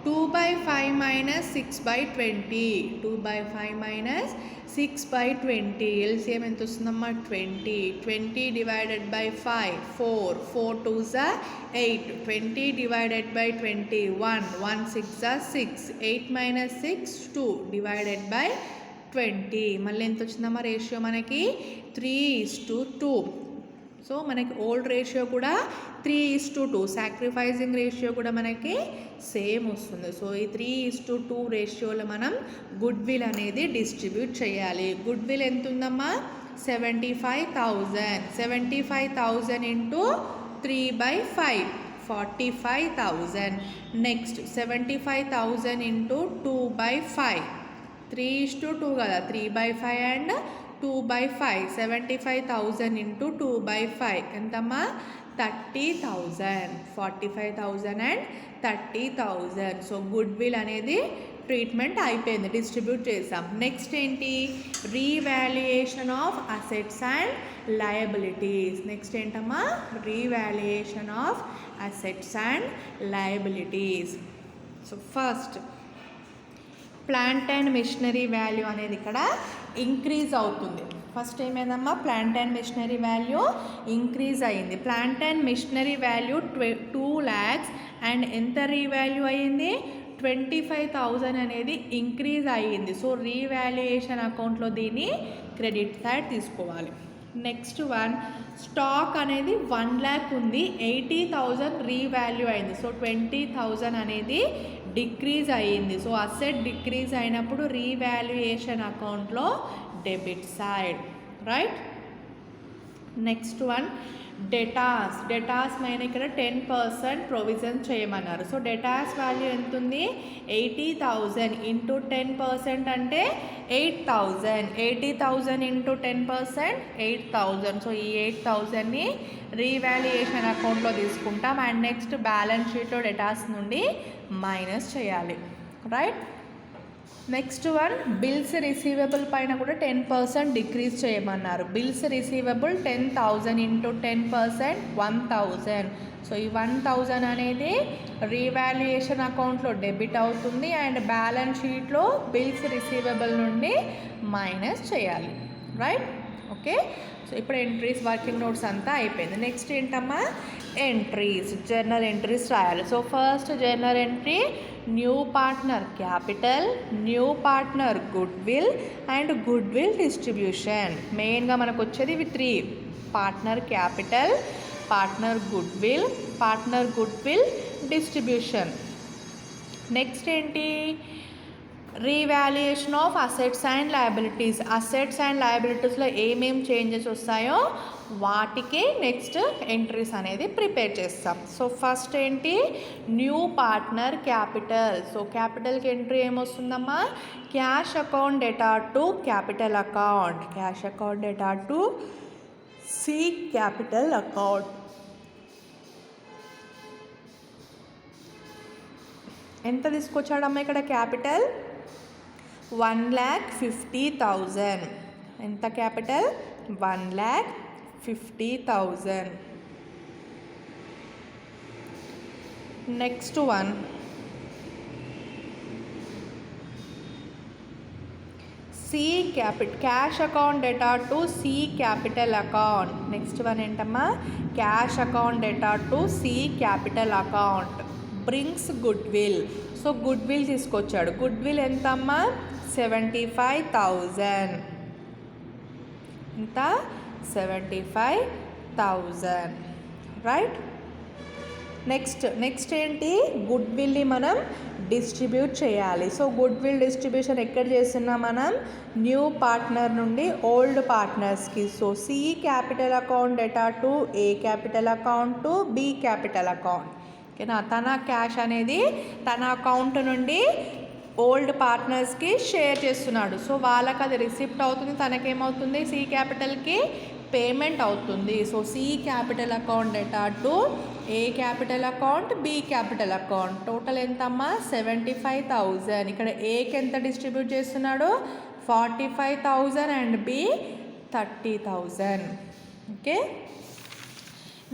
S1: 2/5 minus 6/20. 2/5 minus 6/20. LCM ఎంత వస్తుందమ్మా? 20. 20 / 5 4. 4 2s 8. 20 / 20 1. 1 6s 6. 8 minus 6 2 / 20. మళ్ళీ ఎంత వచ్చిందమ్మా రేషియో మనకి? 3:2. సో మనకి ఓల్డ్ రేషియో కూడా 3:2, సాక్రిఫైజింగ్ రేషియో కూడా మనకి సేమ్ వస్తుంది. సో ఈ 3:2 రేషియోలో మనం గుడ్ విల్ అనేది డిస్ట్రిబ్యూట్ చేయాలి. గుడ్ విల్ ఎంత ఉందమ్మా? 75,000. 75,000 ఇంటూ 3/5, 45,000. నెక్స్ట్ 75,000 ఇంటూ 2/5, 3:2 కదా, 3/5 అండ్ 2/5. 75,000 ఇంటూ 2/5 ఎంతమ్మా? 30,000. 45,000 అండ్ 30,000. సో గుడ్ విల్ అనేది ట్రీట్మెంట్ అయిపోయింది, డిస్ట్రిబ్యూట్ చేసాం. నెక్స్ట్ ఏంటి? Revaluation of assets and liabilities. Next ఏంటమ్మా? Revaluation of assets and liabilities. So first plant and machinery value అనేది ఇక్కడ ఇంక్రీజ్ అవుతుంది. ఫస్ట్ ఏమైందమ్మా? Plant and machinery value increase అయ్యింది. Plant and machinery value 2 lakhs and ఎంత revalue అయ్యింది? 25,000 అనేది increase అయ్యింది. సో రీవాల్యుయేషన్ అకౌంట్లో దీన్ని క్రెడిట్ సైడ్ తీసుకోవాలి. నెక్స్ట్ వన్, స్టాక్ అనేది 1 lakh ఉంది, 80,000 రీవాల్యూ అయింది. సో 20,000 అనేది డిక్రీజ్ అయ్యింది. సో అసెట్ డిక్రీజ్ అయినప్పుడు రీవాల్యుయేషన్ అకౌంట్లో debit side, right? Next one, debtors. Debtors main ఇక్కడ 10% ప్రొవిజన్ చేయమన్నారు. సో డెటాస్ వాల్యూ ఎంత ఉంది? 80,000 ఇంటూ 10% అంటే 8,000. 80,000 ఇంటూ 10% 8,000. సో ఈ 8,000ని రీవాల్యుయేషన్ అకౌంట్లో తీసుకుంటాం. అండ్ నెక్స్ట్ బ్యాలెన్స్ షీట్లో డెటాస్ నుండి మైనస్ చేయాలి, right? Next one, bills receivable పైన కూడా 10% డిక్రీజ్ చేయమన్నారు. Bills receivable 10,000 into 10% 1,000. సో ఈ 1,000 అనేది రీవాల్యుయేషన్ అకౌంట్లో డెబిట్ అవుతుంది అండ్ బ్యాలెన్స్ షీట్లో బిల్స్ రిసీవబుల్ నుండి మైనస్ చేయాలి, రైట్? ఓకే, సో ఇప్పుడు ఎంట్రీస్, వర్కింగ్ నోట్స్ అంతా అయిపోయింది. నెక్స్ట్ ఏంటమ్మా? ఎంట్రీస్, జర్నల్ ఎంట్రీస్ రాయాలి. So first journal entry, new partner capital, new partner goodwill and goodwill distribution. మెయిన్గా మనకు వచ్చేది ఇవి 3: partner capital, partner goodwill distribution. Next ఏంటి? Revaluation of assets and liabilities. Assets అండ్ లయబిలిటీస్లో ఏమేం changes వస్తాయో వాటికి నెక్స్ట్ ఎంట్రీస్ అనేది ప్రిపేర్ చేస్తాం. సో ఫస్ట్ ఏంటి? New partner capital. సో క్యాపిటల్కి ఎంట్రీ ఏమొస్తుందమ్మా? Cash account data to capital account, cash account data to C capital account. ఎంత తీసుకొచ్చాడమ్మా ఇక్కడ క్యాపిటల్? 1,50,000. ఎంత capital? 1,50,000. Next one, C cash account data to C capital account. Next one ఏంటమ్మా? Cash account data to C capital account. Brings good will. So goodwill తీసుకొచ్చాడు. Goodwill ఎంతమ్మా? 75,000. ఎంత? 75,000, right? Next ఏంటి? Good విల్ని మనం distribute చేయాలి. So goodwill distribution ఎక్కడ చేస్తున్నాం మనం? న్యూ పార్ట్నర్ నుండి ఓల్డ్ పార్ట్నర్స్కి. So C capital account data to A capital account to B capital account. ఓకేనా? తన క్యాష్ అనేది తన అకౌంట్ నుండి ఓల్డ్ పార్ట్నర్స్కి షేర్ చేస్తున్నాడు. సో వాళ్ళకి అది రిసిప్ట్ అవుతుంది, తనకేమవుతుంది? సి క్యాపిటల్కి పేమెంట్ అవుతుంది. So C capital account data to A capital account, B capital account. Total ఎంతమ్మా? 75,000. ఇక్కడ ఏకి ఎంత డిస్ట్రిబ్యూట్ చేస్తున్నాడు? 45,000 and B 30,000. Okay,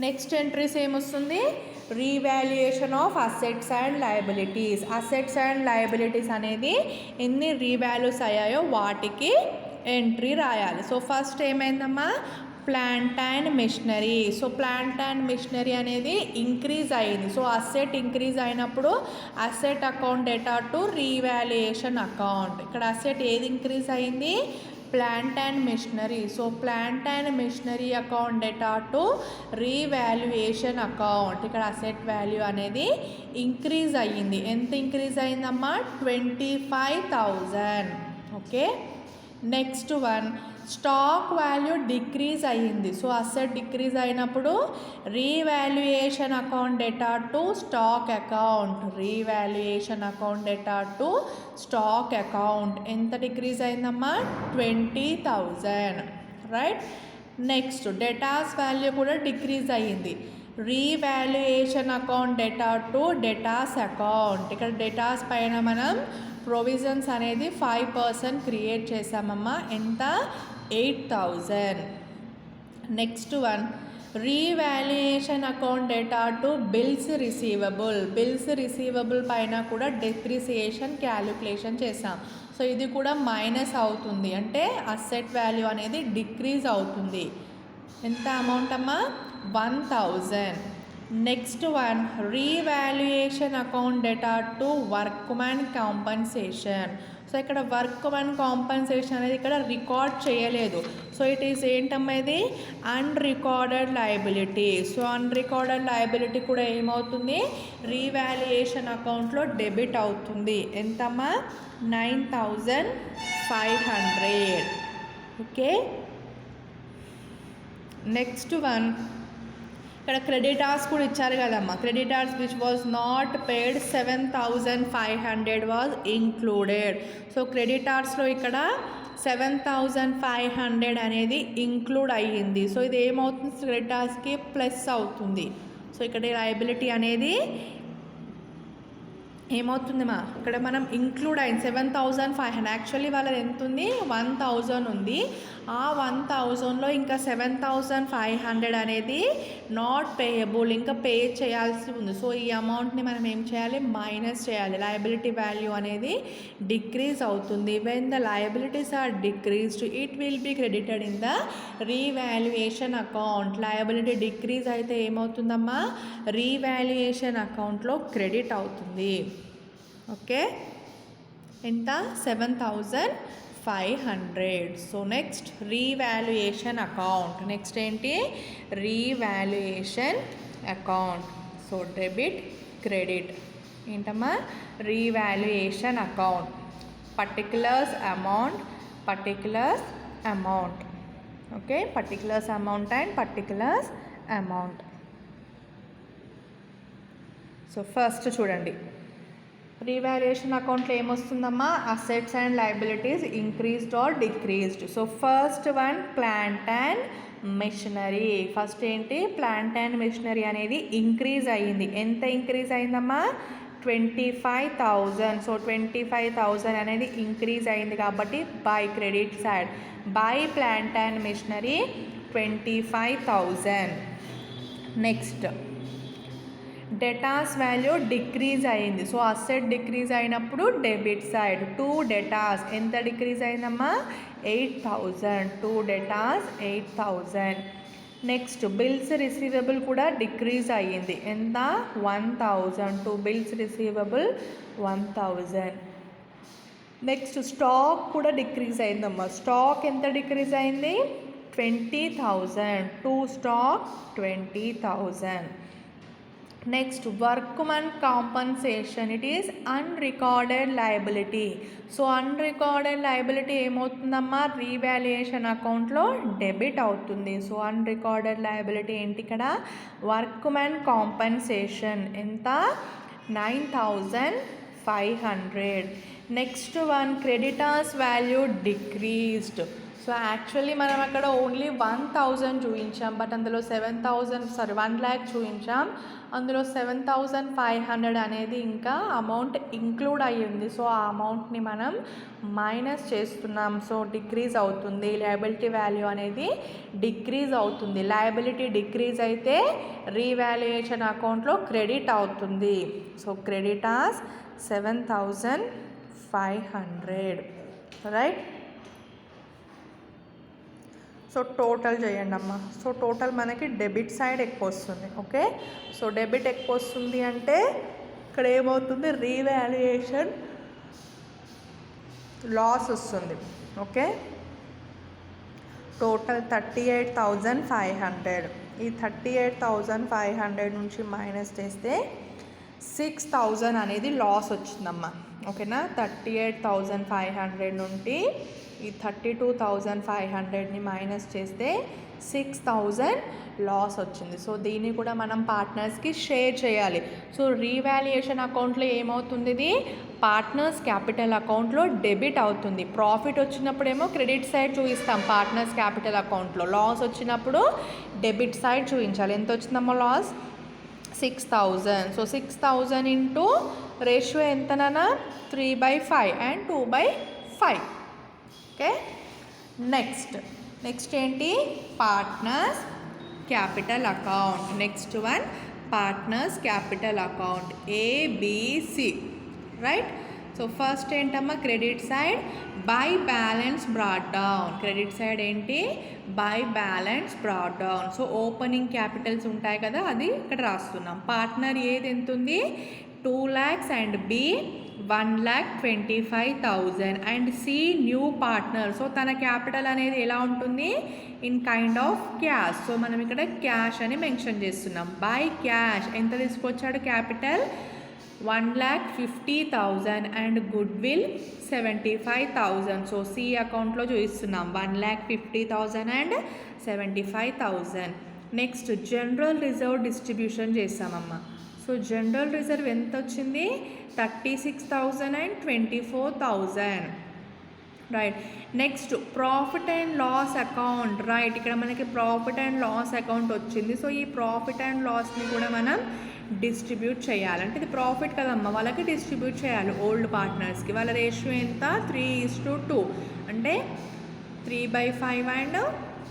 S1: next entries ఏమొస్తుంది? Revaluation of assets and liabilities. Assets and liabilities అనేది ఎన్ని రీవాల్యూస్ అయ్యాయో వాటికి ఎంట్రీ రాయాలి. సో ఫస్ట్ ఏమైందమ్మా? Plant and machinery. So plant and machinery అనేది ఇంక్రీజ్ అయింది. సో అసెట్ ఇంక్రీజ్ అయినప్పుడు asset account data to revaluation account. ఇక్కడ అసెట్ ఏది ఇంక్రీజ్ అయింది? Plant and machinery. So plant and machinery account data to revaluation account. ఇక్కడ asset value అనేది increase అయ్యింది. ఎంత ఇంక్రీజ్ అయిందమ్మా? 25,000. Okay. Next one, stock value decrease అయ్యింది. సో అసెట్ డిక్రీజ్ అయినప్పుడు revaluation account data to stock account. Revaluation account data to stock account. ఎంత decrease అయిందమ్మా? 20,000. Right. Next debtors value కూడా డిక్రీజ్ అయ్యింది. Revaluation account data to debtors account. ఇక్కడ డేటాస్ పైన మనం ప్రొవిజన్స్ అనేది 5% క్రియేట్ చేసామమ్మా. ఎంత? 8,000. Next one, revaluation account data to bills receivable. Bills receivable పైన కూడా డెప్రిసియేషన్ క్యాలిక్యులేషన్ చేసాం. సో ఇది కూడా మైనస్ అవుతుంది, అంటే అసెట్ వాల్యూ అనేది డిక్రీజ్ అవుతుంది. ఎంత అమౌంట్ అమ్మా? 1,000. Next one, revaluation account data to workmen compensation. So ఇక్కడ వర్క్మెన్ కాంపన్సేషన్ అనేది ఇక్కడ రికార్డ్ చేయలేదు. సో ఇట్ ఈస్ ఏంటమ్మా? ఇది unrecorded liability. So unrecorded liability కూడా ఏమవుతుంది? రీవాల్యుయేషన్ అకౌంట్లో డెబిట్ అవుతుంది. ఎంతమ్మా? 9,500. ఓకే. నెక్స్ట్ వన్, ఇక్కడ క్రెడిటార్స్ కూడా ఇచ్చారు కదమ్మా. Creditors which was not paid 7,500 was included. So క్రెడిటార్స్లో ఇక్కడ 7,500 అనేది ఇంక్లూడ్ అయ్యింది. సో ఇది ఏమవుతుంది? క్రెడిటార్స్కి ప్లస్ అవుతుంది. సో ఇక్కడ లయబిలిటీ అనేది ఏమవుతుందమ్మా? ఇక్కడ మనం ఇంక్లూడ్ అయింది 7,500. యాక్చువల్లీ వాళ్ళది ఎంత ఉంది? 1,000 ఉంది. ఆ 1,000లో ఇంకా 7,500 అనేది నాట్ పేయబుల్, ఇంకా పే చేయాల్సి ఉంది. సో ఈ అమౌంట్ని మనం ఏం చేయాలి? మైనస్ చేయాలి. లయబిలిటీ వాల్యూ అనేది డిక్రీజ్ అవుతుంది. When the liabilities are decreased it will be credited in the revaluation account. Liability decrease అయితే ఏమవుతుందమ్మా? రీవాల్యుయేషన్ అకౌంట్లో క్రెడిట్ అవుతుంది. ఓకే. ఎంత? 7,500. So next revaluation account. Next ఏంటి? Revaluation account. So debit credit. ఏంటమ్మా? Revaluation account. Particulars amount. Okay. Particulars amount and particulars amount. So first చూడండి, revaluation అకౌంట్లో ఏమొస్తుందమ్మా? Assets and liabilities increased or decreased. So first one, plant and machinery. First ఏంటి? Plant and machinery అనేది increase అయ్యింది. ఎంత increase అయిందమ్మా? 25,000. So 25,000 అనేది increase అయింది కాబట్టి by credit side, by plant and machinery 25,000. Next debtors value decrease అయింది. So asset decrease అయినప్పుడు డెబిట్ సైడ్ 2 డేటాస్. ఎంత డిక్రీజ్ అయిందమ్మా? 8,000. 2 డేటాస్ 8,000. నెక్స్ట్ బిల్స్ రిసీవబుల్ కూడా డిక్రీజ్ అయ్యింది. ఎంత? 1,000. 2 బిల్స్ రిసీవబుల్ 1,000. నెక్స్ట్ స్టాక్ కూడా డిక్రీజ్ అయిందమ్మా. స్టాక్ ఎంత డిక్రీజ్ అయింది? 20,000. 2 stock 20,000. Next workmen compensation. It is unrecorded liability. So unrecorded liability ఏమవుతుందమ్మా? రీవాల్యుయేషన్ అకౌంట్లో డెబిట్ అవుతుంది. సో అన్రికార్డెడ్ లయబిలిటీ ఏంటి ఇక్కడ? Workmen compensation. ఎంత? 9,500. Next one, creditors value decreased. So actually మనం అక్కడ ఓన్లీ 1,000 చూపించాం, బట్ అందులో 1 lakh చూపించాం. అందులో 7,500 అనేది ఇంకా అమౌంట్ ఇంక్లూడ్ అయ్యింది. సో ఆ అమౌంట్ని మనం మైనస్ చేస్తున్నాం. సో డిక్రీజ్ అవుతుంది. లయబిలిటీ వాల్యూ అనేది డిక్రీజ్ అవుతుంది. లయబిలిటీ డిక్రీజ్ అయితే రీవాల్యుయేషన్ అకౌంట్లో క్రెడిట్ అవుతుంది. So creditors 7,500. Right. So total చేయండి అమ్మ. సో టోటల్ మనకి డెబిట్ సైడ్ ఎక్కువ వస్తుంది. ఓకే. సో డెబిట్ ఎక్కువ వస్తుంది అంటే ఇక్కడ ఏమవుతుంది? రీవాల్యుయేషన్ లాస్ వస్తుంది. ఓకే. టోటల్ 38,500. ఈ 38,500 నుంచి మైనస్ చేస్తే 6,000 అనేది లాస్ వచ్చిందమ్మా. ఓకేనా, 38,500 నుండి ఈ 32,500ని మైనస్ చేస్తే 6,000 లాస్ వచ్చింది. సో దీన్ని కూడా మనం పార్ట్నర్స్కి షేర్ చేయాలి. సో రీవాల్యుయేషన్ అకౌంట్లో ఏమవుతుంది, ఇది పార్ట్నర్స్ క్యాపిటల్ అకౌంట్లో డెబిట్ అవుతుంది. ప్రాఫిట్ వచ్చినప్పుడేమో క్రెడిట్ సైడ్ చూపిస్తాం పార్ట్నర్స్ క్యాపిటల్ అకౌంట్లో, లాస్ వచ్చినప్పుడు డెబిట్ సైడ్ చూపించాలి. ఎంత వచ్చిందమ్మా లాస్? 6,000. సో 6,000 ఇంటూ రేషియో ఎంతనన్నా 3/5 అండ్ 2/5. ఓకే, నెక్స్ట్ ఏంటి, partners capital account. Next one partners capital account ABC, right. So first ఏంటమ్మా, credit side by balance brought down. Credit side ఏంటి, by balance brought down. So opening Capitals ఉంటాయి కదా, అది ఇక్కడ రాస్తున్నాం. Partner ఏది ఎంత ఉంది, 2 lakhs and B 1,25,000 and C new partner. So తన క్యాపిటల్ అనేది ఎలా ఉంటుంది, in kind of cash. So మనం ఇక్కడ క్యాష్ అని మెన్షన్ చేస్తున్నాం. బై క్యాష్ ఎంత తీసుకొచ్చాడు capital, 1,50,000 and goodwill 75,000. So C అకౌంట్లో చూపిస్తున్నాం 1,50,000 and 75,000. Next general reserve distribution చేస్తామమ్మా. సో జనరల్ రిజర్వ్ ఎంత వచ్చింది, 36,000 and 24,000, right. Next profit and loss account, right. ఇక్కడ మనకి ప్రాఫిట్ అండ్ లాస్ అకౌంట్ వచ్చింది. సో ఈ ప్రాఫిట్ అండ్ లాస్ని కూడా మనం డిస్ట్రిబ్యూట్ చేయాలి. అంటే ఇది ప్రాఫిట్ కదమ్మా, వాళ్ళకి డిస్ట్రిబ్యూట్ చేయాలి ఓల్డ్ పార్ట్నర్స్కి. వాళ్ళ రేషియో ఎంత, 3:2, అంటే 3/5 అండ్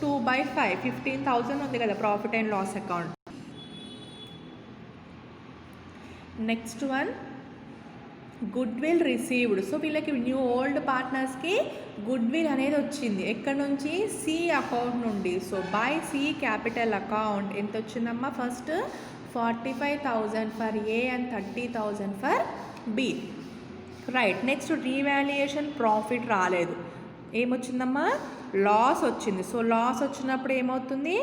S1: 2/5. 15,000 ఉంది కదా profit and loss account. Next one goodwill received. So వీళ్ళకి న్యూ ఓల్డ్ పార్ట్నర్స్కి గుడ్ విల్ అనేది వచ్చింది. ఎక్కడి నుంచి, సి అకౌంట్ నుండి. So by C capital account ఎంత వచ్చిందమ్మా, first 45,000 for A and 30,000 for B, right. Next revaluation profit రాలేదు, ఏమొచ్చిందమ్మా, లాస్ వచ్చింది. సో లాస్ వచ్చినప్పుడు ఏమవుతుంది,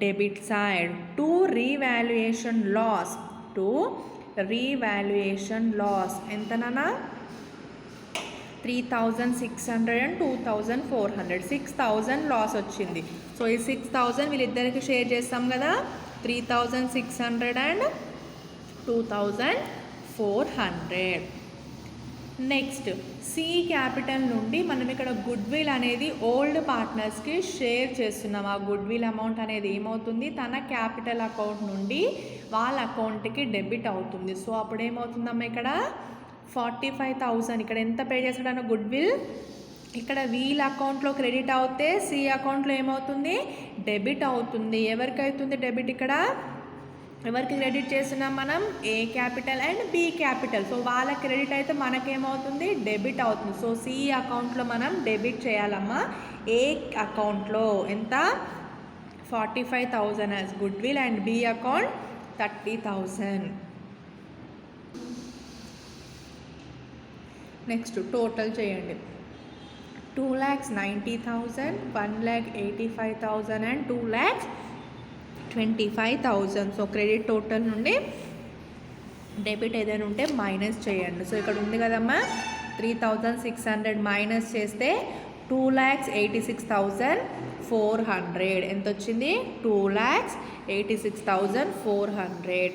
S1: debit side to revaluation loss, to revaluation loss ఎంతనన్నా 3,600 అండ్ 2,400. 6,000 లాస్ వచ్చింది. సో ఈ 6,000 వీళ్ళిద్దరికి షేర్ చేస్తాం కదా, 3,600 అండ్ 2,400. నెక్స్ట్ సి క్యాపిటల్ నుండి మనం ఇక్కడ గుడ్ విల్ అనేది ఓల్డ్ పార్ట్నర్స్కి షేర్ చేస్తున్నాం. ఆ గుడ్ విల్ అమౌంట్ అనేది ఏమవుతుంది, తన క్యాపిటల్ అకౌంట్ నుండి వాళ్ళ అకౌంట్కి డెబిట్ అవుతుంది. సో అప్పుడు ఏమవుతుందమ్మా, ఇక్కడ 45,000 ఇక్కడ ఎంత పే చేస్తాడన్న గుడ్ విల్, ఇక్కడ వీళ్ళ అకౌంట్లో క్రెడిట్ అవుతే సి అకౌంట్లో ఏమవుతుంది, డెబిట్ అవుతుంది. ఎవరికి అవుతుంది డెబిట్, ఇక్కడ ఎవరికి క్రెడిట్ చేస్తున్నాం మనం, A capital and B capital. So వాళ్ళ క్రెడిట్ అయితే మనకేమవుతుంది, డెబిట్ అవుతుంది. సో సి అకౌంట్లో మనం డెబిట్ చేయాలమ్మా. ఏ అకౌంట్లో ఎంత, 45,000 as goodwill and B account 30,000. Next total చేయండి, 2,90,000, 1,85,000 అండ్ 2,25,000. సో క్రెడిట్ టోటల్ నుండి డెబిట్ ఏదైనా ఉంటే మైనస్ చేయండి. సో ఇక్కడ ఉంది కదమ్మా 3,600 మైనస్ చేస్తే 2,86,400 ఎంత వచ్చింది, 2,86,400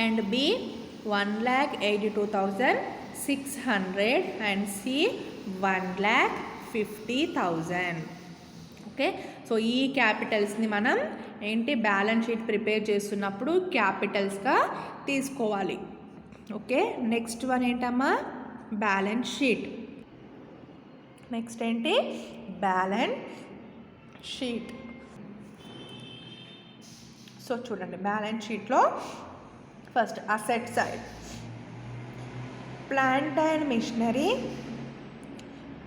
S1: and B 1,82,600 and C 1,50,000. Okay, so ఈ క్యాపిటల్స్ని మనం ఏంటి బ్యాలెన్స్ షీట్ ప్రిపేర్ చేస్తున్నప్పుడు క్యాపిటల్స్గా తీసుకోవాలి. ఓకే, నెక్స్ట్ వన్ ఏంటమ్మా, బ్యాలెన్స్ షీట్. నెక్స్ట్ ఏంటి, బ్యాలెన్స్ షీట్. సో చూడండి బ్యాలెన్స్ షీట్లో first asset side plant and machinery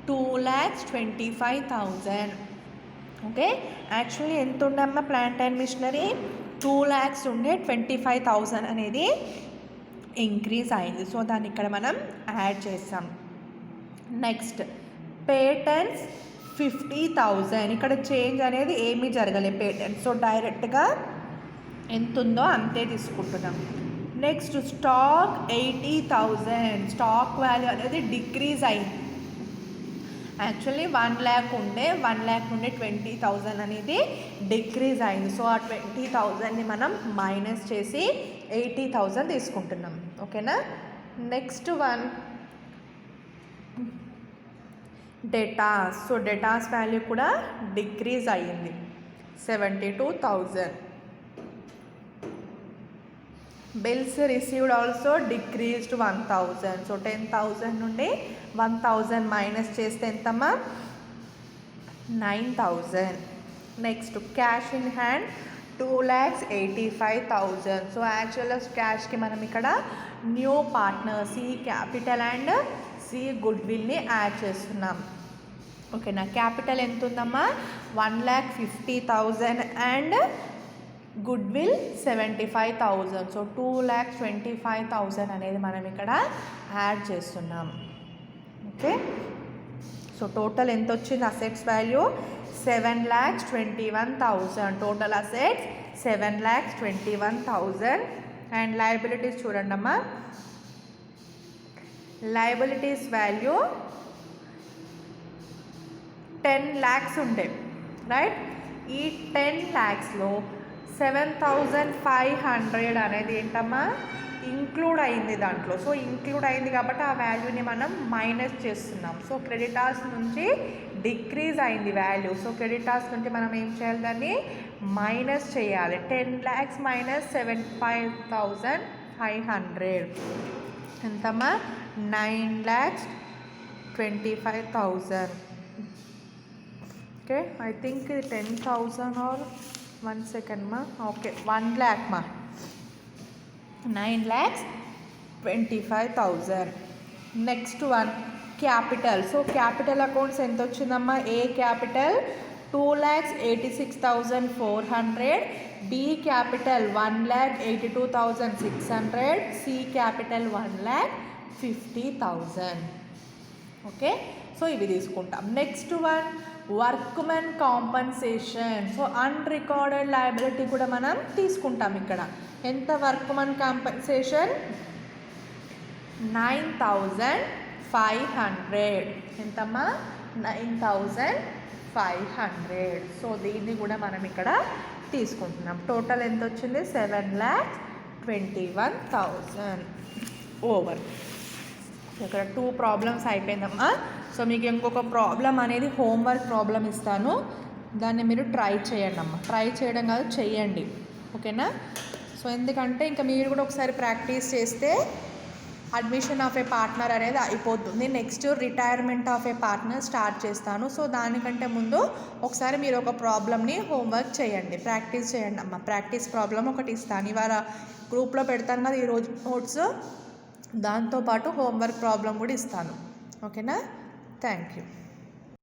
S1: 2,25,000. Okay, actually ఎంత ఉండమ్మా ప్లాంట్ అండ్ మిషనరీ, 2 lakhs ఉండే 25,000 అనేది ఇంక్రీజ్ అయింది. సో దాన్ని ఇక్కడ మనం యాడ్ చేస్తాం. Next patents 50,000. ఇక్కడ చేంజ్ అనేది ఏమీ జరగలేదు పేటెంట్, సో డైరెక్ట్గా ఎంత ఉందో అంతే తీసుకుంటున్నాం. Next stock 80,000. స్టాక్ వాల్యూ అనేది డిక్రీజ్ అయింది. యాక్చువల్లీ 1 lakh ఉండే 1 lakh నుండి 20,000 అనేది డిక్రీజ్ అయింది. సో ఆ 20,000ని మనం మైనస్ చేసి 80,000 తీసుకుంటున్నాం. ఓకేనా. Next one debtors. So debtors value కూడా డిక్రీజ్ అయ్యింది 72,000. Bills received also decreased 1,000. So 10,000 నుండి 1,000 మైనస్ చేస్తే ఎంతమ్మా 9,000. Next cash in hand 2,85,000. So యాక్చువల్గా క్యాష్కి మనం ఇక్కడ new partner C capital and C గుడ్ విల్ని యాడ్ చేస్తున్నాం. ఓకేనా. క్యాపిటల్ ఎంత ఉందమ్మా 1,50,000 అండ్ గుడ్ విల్ 75,000. సో 2,25,000 అనేది మనం ఇక్కడ యాడ్ చేస్తున్నాం. ఓకే. సో టోటల్ ఎంత వచ్చింది assets value 7,21,000. Total assets 7,21,000. And liabilities చూడండి అమ్మా. లయబిలిటీస్ వాల్యూ 10 lakhs ఉండే, రైట్. ఈ 10 lakhsలో 7,500 అనేది ఏంటమ్మా ఇంక్లూడ్ అయింది దాంట్లో. సో ఇంక్లూడ్ అయింది కాబట్టి ఆ వాల్యూని మనం మైనస్ చేస్తున్నాం. సో క్రెడిటార్స్ నుంచి డిక్రీజ్ అయింది వాల్యూ. సో క్రెడిటార్స్ నుంచి మనం ఏం చేయాలి, దాన్ని మైనస్ చేయాలి. 10 lakhs మైనస్ 75,500 ఎంతమ్మా 9,25,000. ఓకే. ఐ థింక్ ఇది 10,000 ఆర్ 1 second మా. ఓకే 1 lakh మా 9,25,000. Next one capital. So capital accounts ఎంత వచ్చిందమ్మా. A capital 2,86,400. B capital 1,82,600. C capital 1,50,000. Okay. So ఇవి తీసుకుంటాం. Next one workmen compensation. So unrecorded liability కూడా మనం తీసుకుంటాం. ఇక్కడ ఎంత వర్క్మెన్ కాంపన్సేషన్ 9,500. ఎంతమ్మా 9,500. సో దీన్ని కూడా మనం ఇక్కడ తీసుకుంటున్నాం. టోటల్ ఎంత వచ్చింది 7,21,000 ఓవర్. ఇక్కడ 2 ప్రాబ్లమ్స్ అయిపోయిందమ్మా. సో మీకు ఇంకొక ప్రాబ్లం అనేది హోంవర్క్ ప్రాబ్లం ఇస్తాను, దాన్ని మీరు ట్రై చేయండి అమ్మా. ట్రై చేయడం కాదు, చెయ్యండి. ఓకేనా. సో ఎందుకంటే ఇంకా మీరు కూడా ఒకసారి ప్రాక్టీస్ చేస్తే అడ్మిషన్ ఆఫ్ ఏ పార్ట్నర్ అనేది అయిపోతుంది. Next retirement of a partner start చేస్తాను. సో దానికంటే ముందు ఒకసారి మీరు ఒక ప్రాబ్లమ్ని హోంవర్క్ చేయండి, ప్రాక్టీస్ చేయండి అమ్మ. ప్రాక్టీస్ ప్రాబ్లం ఒకటి ఇస్తాను, ఇవాళ గ్రూప్లో పెడతాను కదా ఈరోజు నోట్స్, దాంతోపాటు హోంవర్క్ ప్రాబ్లం కూడా ఇస్తాను. ఓకేనా. Thank you.